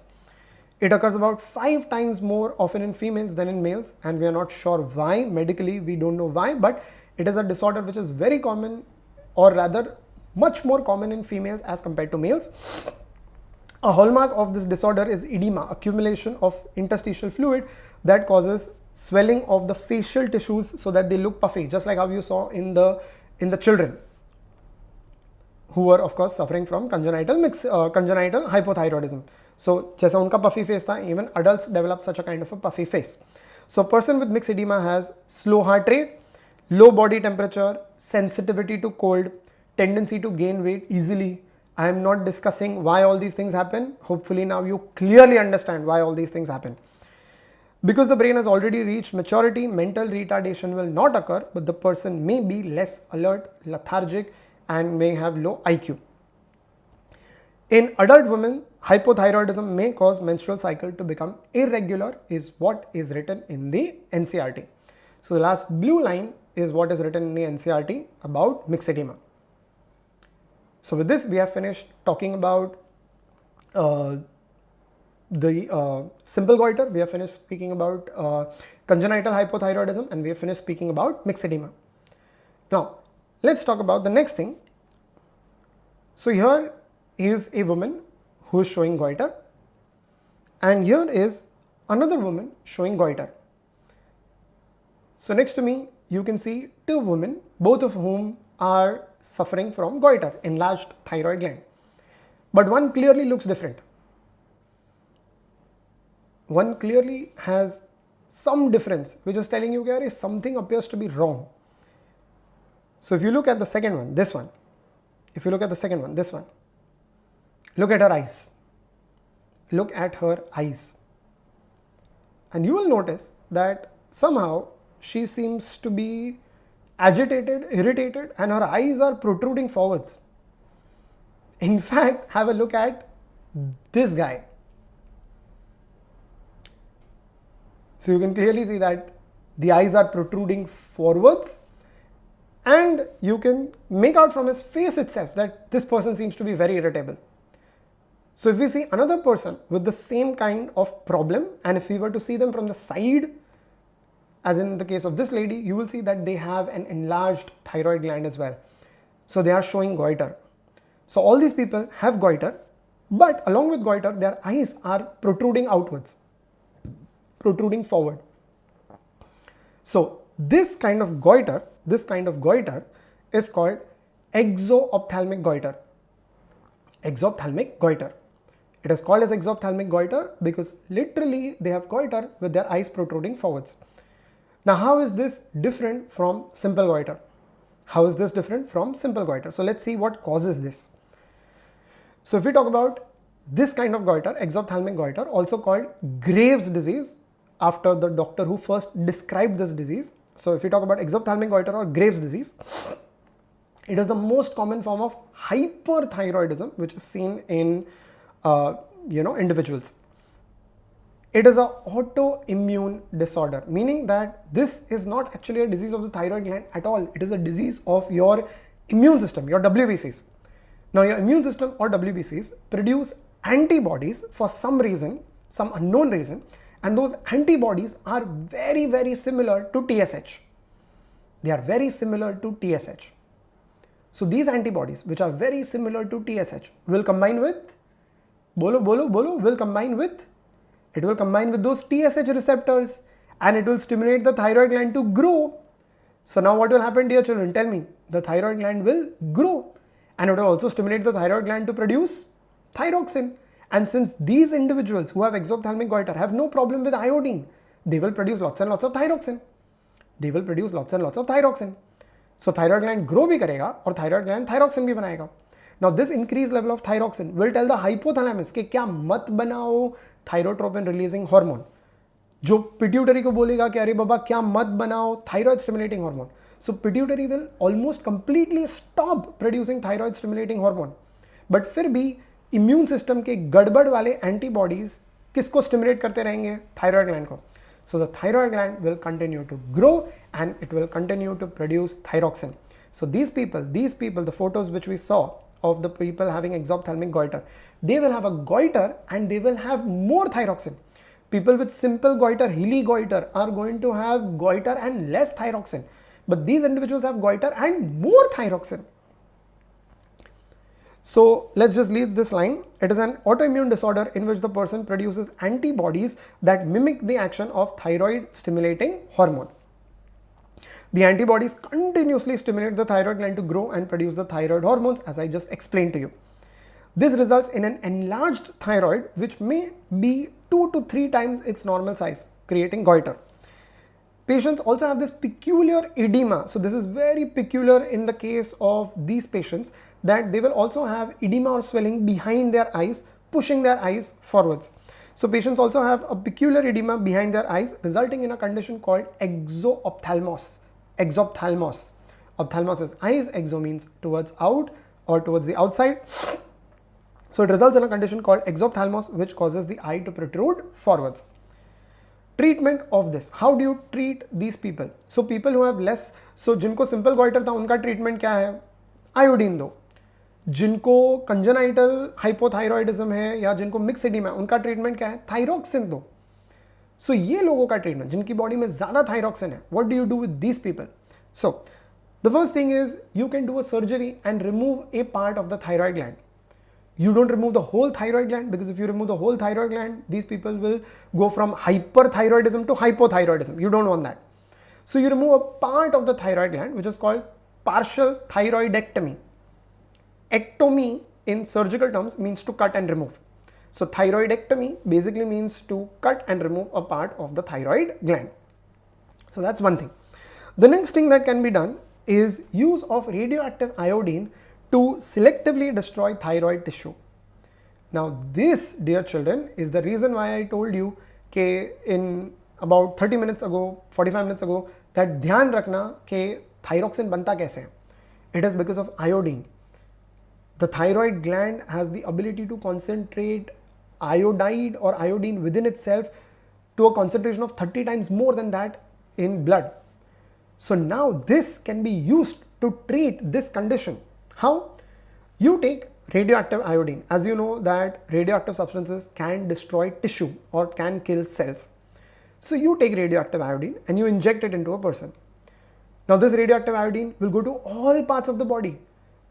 It occurs about 5 times more often in females than in males, and we are not sure why. Medically, we don't know why, but it is a disorder which is very common, or rather much more common in females as compared to males. A hallmark of this disorder is edema, accumulation of interstitial fluid that causes swelling of the facial tissues so that they look puffy, just like how you saw in the children who were of course suffering from congenital hypothyroidism. So जैसा उनका puffy face था, even adults develop such a kind of a puffy face. So a person with mixed edema has slow heart rate, low body temperature, sensitivity to cold, tendency to gain weight easily. I am not discussing why all these things happen. Hopefully now you clearly understand why all these things happen. Because the brain has already reached maturity, mental retardation will not occur, but the person may be less alert, lethargic, and may have low IQ. In adult women, hypothyroidism may cause menstrual cycle to become irregular, is what is written in the NCERT. So the last blue line is what is written in the NCERT about mixed edema. So with this, we have finished talking about the simple goiter, we have finished speaking about congenital hypothyroidism, and we have finished speaking about mixed edema. Now, let's talk about the next thing. So here is a woman who is showing goiter, and here is another woman showing goiter. So next to me, you can see two women, both of whom are suffering from goiter, enlarged thyroid gland. But one clearly looks different. One clearly has some difference, which is telling you that something appears to be wrong. So if you look at the second one, this one, if you look at the second one, this one, look at her eyes. Look at her eyes. And you will notice that somehow she seems to be agitated, irritated, and her eyes are protruding forwards. In fact, have a look at this guy. So you can clearly see that the eyes are protruding forwards, and you can make out from his face itself that this person seems to be very irritable. So if we see another person with the same kind of problem, and if we were to see them from the side, as in the case of this lady, you will see that they have an enlarged thyroid gland as well. So they are showing goiter. So all these people have goiter, but along with goiter, their eyes are protruding outwards, protruding forward. So this kind of goiter is called exophthalmic goiter. Exophthalmic goiter. It is called as exophthalmic goiter because literally they have goiter with their eyes protruding forwards. Now, how is this different from simple goiter? How is this different from simple goiter? So let's see what causes this. So if we talk about this kind of goiter, exophthalmic goiter, also called Graves' disease, after the doctor who first described this disease. So if we talk about exophthalmic goiter or Graves' disease, it is the most common form of hyperthyroidism which is seen in individuals. It is an autoimmune disorder, meaning that this is not actually a disease of the thyroid gland at all. It is a disease of your immune system, your WBCs. Now your immune system or WBCs produce antibodies for some reason, some unknown reason, and those antibodies are very, very similar to TSH. They are very similar to TSH. So these antibodies, which are very similar to TSH, will combine with, it will combine with those TSH receptors, and it will stimulate the thyroid gland to grow. So now what will happen, dear children? Tell me. The thyroid gland will grow, and it will also stimulate the thyroid gland to produce thyroxine. And since these individuals who have exophthalmic goiter have no problem with iodine, they will produce lots and lots of thyroxine. They will produce lots and lots of thyroxine. So thyroid gland grow bhi karega और thyroid gland thyroxine bhi banayega. Now this increased level of thyroxine will tell the hypothalamus कि क्या मत बनाओ thyrotropic releasing hormone, जो pituitary को बोलेगा कि अरे बाबा क्या मत बनाओ thyroid stimulating hormone. So pituitary will almost completely stop producing thyroid stimulating hormone. But फिर भी immune system के गड़बड़ वाले antibodies किसको stimulate करते रहेंगे? Thyroid gland को. So the thyroid gland will continue to grow and it will continue to produce thyroxine. So these people, the photos which we saw of the people having exophthalmic goiter, they will have a goiter and they will have more thyroxine. People with simple goiter, hilly goiter are going to have goiter and less thyroxine. But these individuals have goiter and more thyroxine. So let's just leave this line. It is an autoimmune disorder in which the person produces antibodies that mimic the action of thyroid stimulating hormone. The antibodies continuously stimulate the thyroid gland to grow and produce the thyroid hormones, as I just explained to you. This results in an enlarged thyroid which may be 2 to 3 times its normal size, creating goiter. Patients also have this peculiar edema. So this is very peculiar in the case of these patients, that they will also have edema or swelling behind their eyes, pushing their eyes forwards. So patients also have a peculiar edema behind their eyes, resulting in a condition called exophthalmos. Exophthalmos. Ophthalmos is eyes, exo means towards out or towards the outside. So it results in a condition called exophthalmos, which causes the eye to protrude forwards. Treatment of this. How do you treat these people? So people who have less, so जिनको simple goiter था उनका treatment क्या है? Iodine दो. जिनको congenital hypothyroidism है या जिनको mixed edema है उनका treatment क्या है? Thyroxine दो. So ये लोगों का treatment जिनकी body में ज़्यादा thyroxine है. What do you do with these people? So the first thing is you can do a surgery and remove a part of the thyroid gland. You don't remove the whole thyroid gland, because if you remove the whole thyroid gland, these people will go from hyperthyroidism to hypothyroidism. You don't want that. So you remove a part of the thyroid gland, which is called partial thyroidectomy. Ectomy in surgical terms means to cut and remove. So thyroidectomy basically means to cut and remove a part of the thyroid gland. So that's one thing. The next thing that can be done is use of radioactive iodine to selectively destroy thyroid tissue. Now this, dear children, is the reason why I told you कि in about 30 minutes ago, 45 minutes ago, that ध्यान रखना कि thyroxine बनता कैसे है. It is because of iodine. The thyroid gland has the ability to concentrate iodide or iodine within itself to a concentration of 30 times more than that in blood. So now this can be used to treat this condition. How? You take radioactive iodine. As you know that radioactive substances can destroy tissue or can kill cells. So you take radioactive iodine and you inject it into a person. Now this radioactive iodine will go to all parts of the body.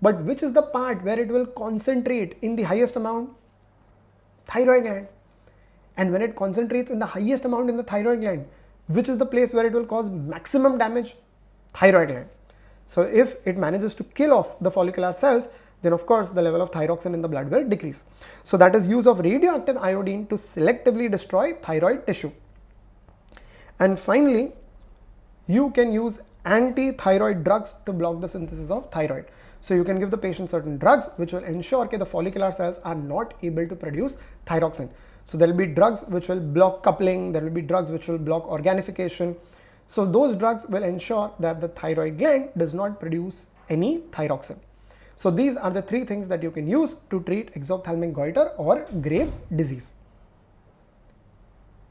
But which is the part where it will concentrate in the highest amount? Thyroid gland. And when it concentrates in the highest amount in the thyroid gland, which is the place where it will cause maximum damage? Thyroid gland. So if it manages to kill off the follicular cells, then of course the level of thyroxine in the blood will decrease. So that is use of radioactive iodine to selectively destroy thyroid tissue. And finally, you can use anti-thyroid drugs to block the synthesis of thyroid. So you can give the patient certain drugs which will ensure that the follicular cells are not able to produce thyroxine. So there will be drugs which will block coupling, there will be drugs which will block organification. So those drugs will ensure that the thyroid gland does not produce any thyroxine. So these are the 3 things that you can use to treat exophthalmic goiter or Graves' disease.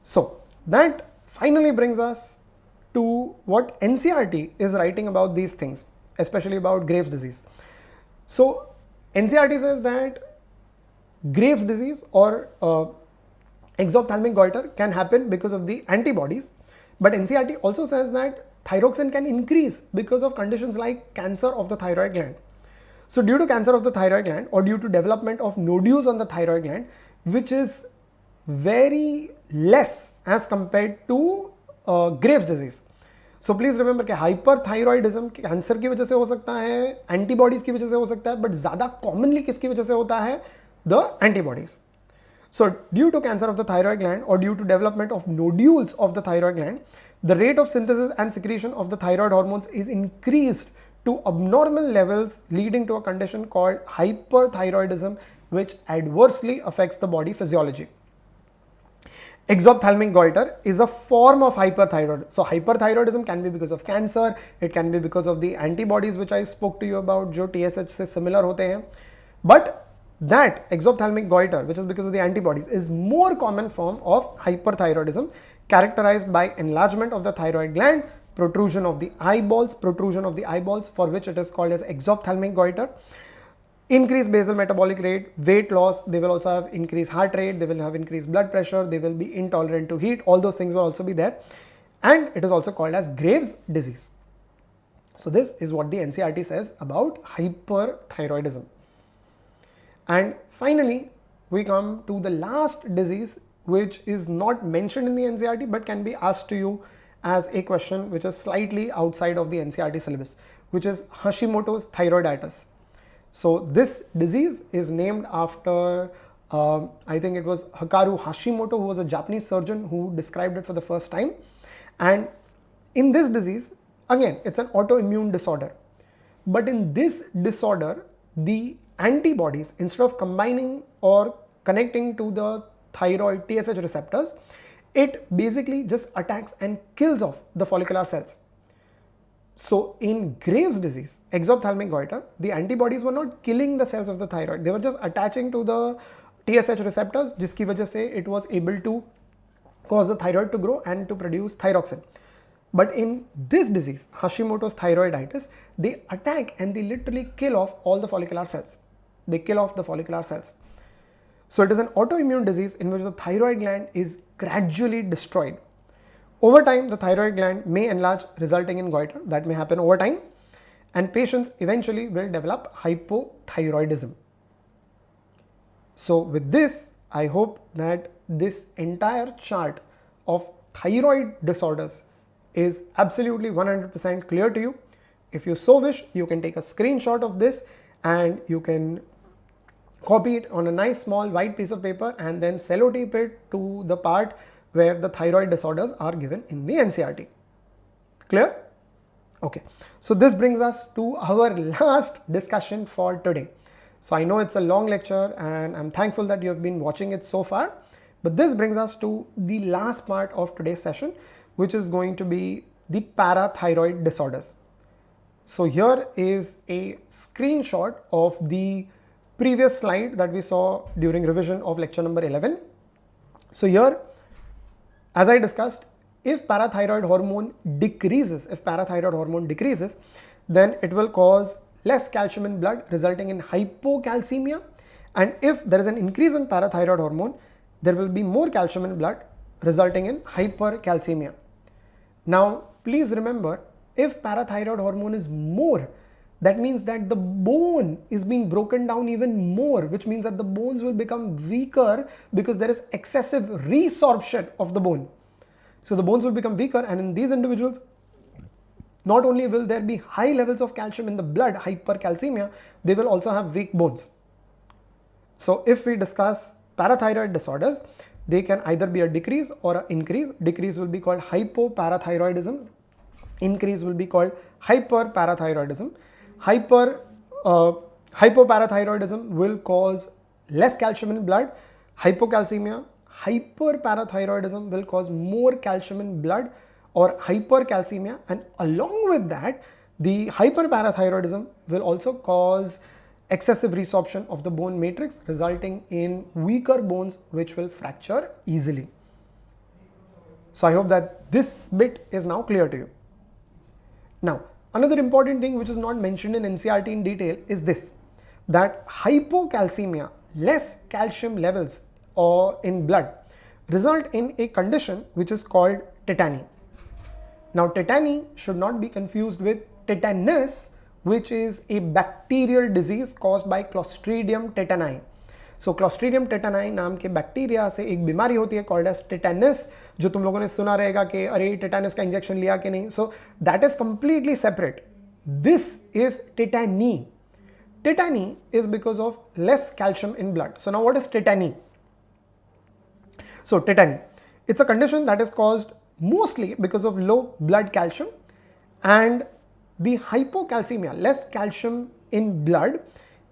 So that finally brings us to what NCERT is writing about these things, especially about Graves' disease. So NCERT says that Graves' disease or exophthalmic goiter can happen because of the antibodies. But NCERT also says that thyroxine can increase because of conditions like cancer of the thyroid gland. So due to cancer of the thyroid gland or due to development of nodules on the thyroid gland, which is very less as compared to Graves' disease. So please remember कि hyperthyroidism cancer की वजह से हो सकता है, antibodies की वजह से हो सकता है, but ज़्यादा commonly किसकी वजह से होता है? The antibodies. So due to cancer of the thyroid gland or due to development of nodules of the thyroid gland, the rate of synthesis and secretion of the thyroid hormones is increased to abnormal levels, leading to a condition called hyperthyroidism, which adversely affects the body physiology. Exophthalmic goiter is a form of hyperthyroid. So hyperthyroidism can be because of cancer, it can be because of the antibodies which I spoke to you about, जो TSH से similar होते हैं. But that exophthalmic goiter, which is because of the antibodies, is more common form of hyperthyroidism, characterized by enlargement of the thyroid gland, protrusion of the eyeballs, for which it is called as exophthalmic goiter, increased basal metabolic rate, weight loss. They will also have increased heart rate, they will have increased blood pressure, they will be intolerant to heat. All those things will also be there, and it is also called as Graves' disease. So this is what the NCERT says about hyperthyroidism. And finally, we come to the last disease, which is not mentioned in the NCERT but can be asked to you as a question which is slightly outside of the NCERT syllabus, which is Hashimoto's thyroiditis. So this disease is named after, I think it was Hikaru Hashimoto, who was a Japanese surgeon who described it for the first time. And in this disease, again, it's an autoimmune disorder. But in this disorder, the antibodies, instead of combining or connecting to the thyroid TSH receptors, it basically just attacks and kills off the follicular cells. So in Graves' disease, exophthalmic goiter, the antibodies were not killing the cells of the thyroid. They were just attaching to the TSH receptors, jiski wajah se it was able to cause the thyroid to grow and to produce thyroxine. But in this disease, Hashimoto's thyroiditis, they attack and they literally kill off all the follicular cells. They kill off the follicular cells. So it is an autoimmune disease in which the thyroid gland is gradually destroyed. Over time, the thyroid gland may enlarge, resulting in goiter. That may happen over time. And patients eventually will develop hypothyroidism. So with this, I hope that this entire chart of thyroid disorders is absolutely 100% clear to you. If you so wish, you can take a screenshot of this and you can copy it on a nice small white piece of paper and then sellotape it to the part where the thyroid disorders are given in the NCERT. Clear? Okay. So this brings us to our last discussion for today. So I know it's a long lecture and I'm thankful that you have been watching it so far. But this brings us to the last part of today's session, which is going to be the parathyroid disorders. So here is a screenshot of the previous slide that we saw during revision of lecture number 11. So here, as I discussed, if parathyroid hormone decreases, then it will cause less calcium in blood, resulting in hypocalcemia. And if there is an increase in parathyroid hormone, there will be more calcium in blood, resulting in hypercalcemia. Now, please remember, if parathyroid hormone is more, that means that the bone is being broken down even more, which means that the bones will become weaker because there is excessive resorption of the bone. So the bones will become weaker, and in these individuals, not only will there be high levels of calcium in the blood, hypercalcemia, they will also have weak bones. So if we discuss parathyroid disorders, they can either be a decrease or an increase. Decrease will be called hypoparathyroidism. Increase will be called hyperparathyroidism. Hypoparathyroidism will cause less calcium in blood. Hypocalcemia. Hyperparathyroidism will cause more calcium in blood, or hypercalcemia, and along with that, the hyperparathyroidism will also cause excessive resorption of the bone matrix, resulting in weaker bones which will fracture easily. So I hope that this bit is now clear to you. Now, another important thing which is not mentioned in NCERT in detail is this, that hypocalcemia, less calcium levels or in blood, result in a condition which is called tetany. Now, tetany should not be confused with tetanus, which is a bacterial disease caused by Clostridium tetani. So Clostridium tetani नाम के bacteria से एक बीमारी होती है called as tetanus, जो तुम लोगों ने सुना रहेगा कि अरे tetanus का इंजेक्शन लिया कि नहीं. So that is completely separate. This is tetany. Tetany is because of less calcium in blood. So now what is tetany? So tetany, it's a condition that is caused mostly because of low blood calcium, and the hypocalcemia, less calcium in blood,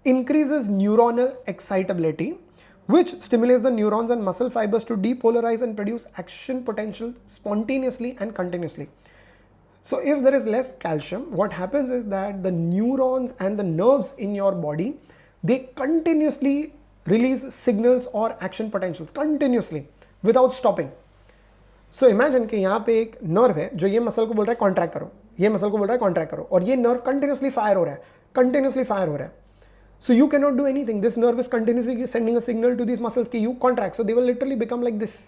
increases neuronal excitability, which stimulates the neurons and muscle fibers to depolarize and produce action potential spontaneously and continuously. So if there is less calcium, what happens is that the neurons and the nerves in your body, they continuously release signals or action potentials continuously without stopping. So imagine कि यहाँ पे एक nerve है जो ये muscle को बोल रहा है contract करो, ये muscle को बोल रहा है contract करो, और ये nerve continuously fire हो रहा है. So you cannot do anything. This nerve is continuously sending a signal to these muscles कि you contract. So they will literally become like this.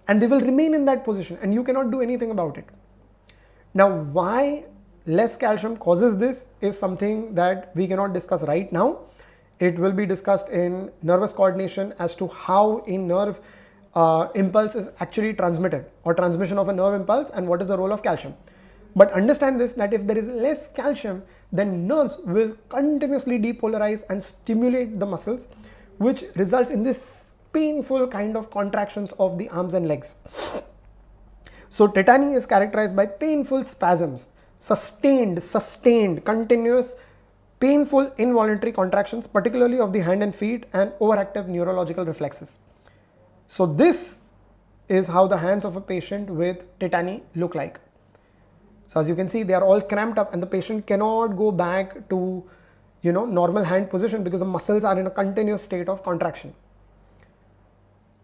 And they will remain in that position and you cannot do anything about it. Now, why less calcium causes this is something that we cannot discuss right now. It will be discussed in nervous coordination as to how a nerve impulse is actually transmitted, or transmission of a nerve impulse, and what is the role of calcium. But understand this, that if there is less calcium, then nerves will continuously depolarize and stimulate the muscles, which results in this painful kind of contractions of the arms and legs. So tetany is characterized by painful spasms, sustained, continuous, painful involuntary contractions, particularly of the hand and feet, and overactive neurological reflexes. So this is how the hands of a patient with tetany look like. So as you can see, they are all cramped up, and the patient cannot go back to normal hand position because the muscles are in a continuous state of contraction.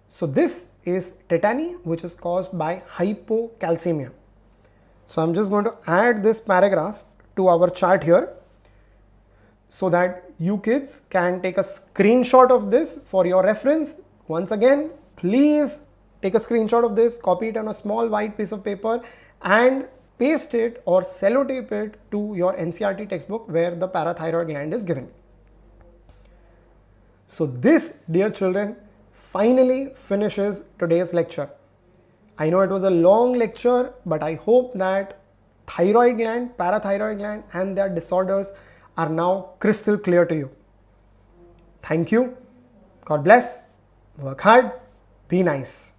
So this is tetany, which is caused by hypocalcemia. So I'm just going to add this paragraph to our chart here so that you kids can take a screenshot of this for your reference. Once again, please take a screenshot of this, copy it on a small white piece of paper, and paste it or sellotape it to your NCERT textbook where the parathyroid gland is given. So this, dear children, finally finishes today's lecture. I know it was a long lecture, but I hope that thyroid gland, parathyroid gland, and their disorders are now crystal clear to you. Thank you. God bless. Work hard. Be nice.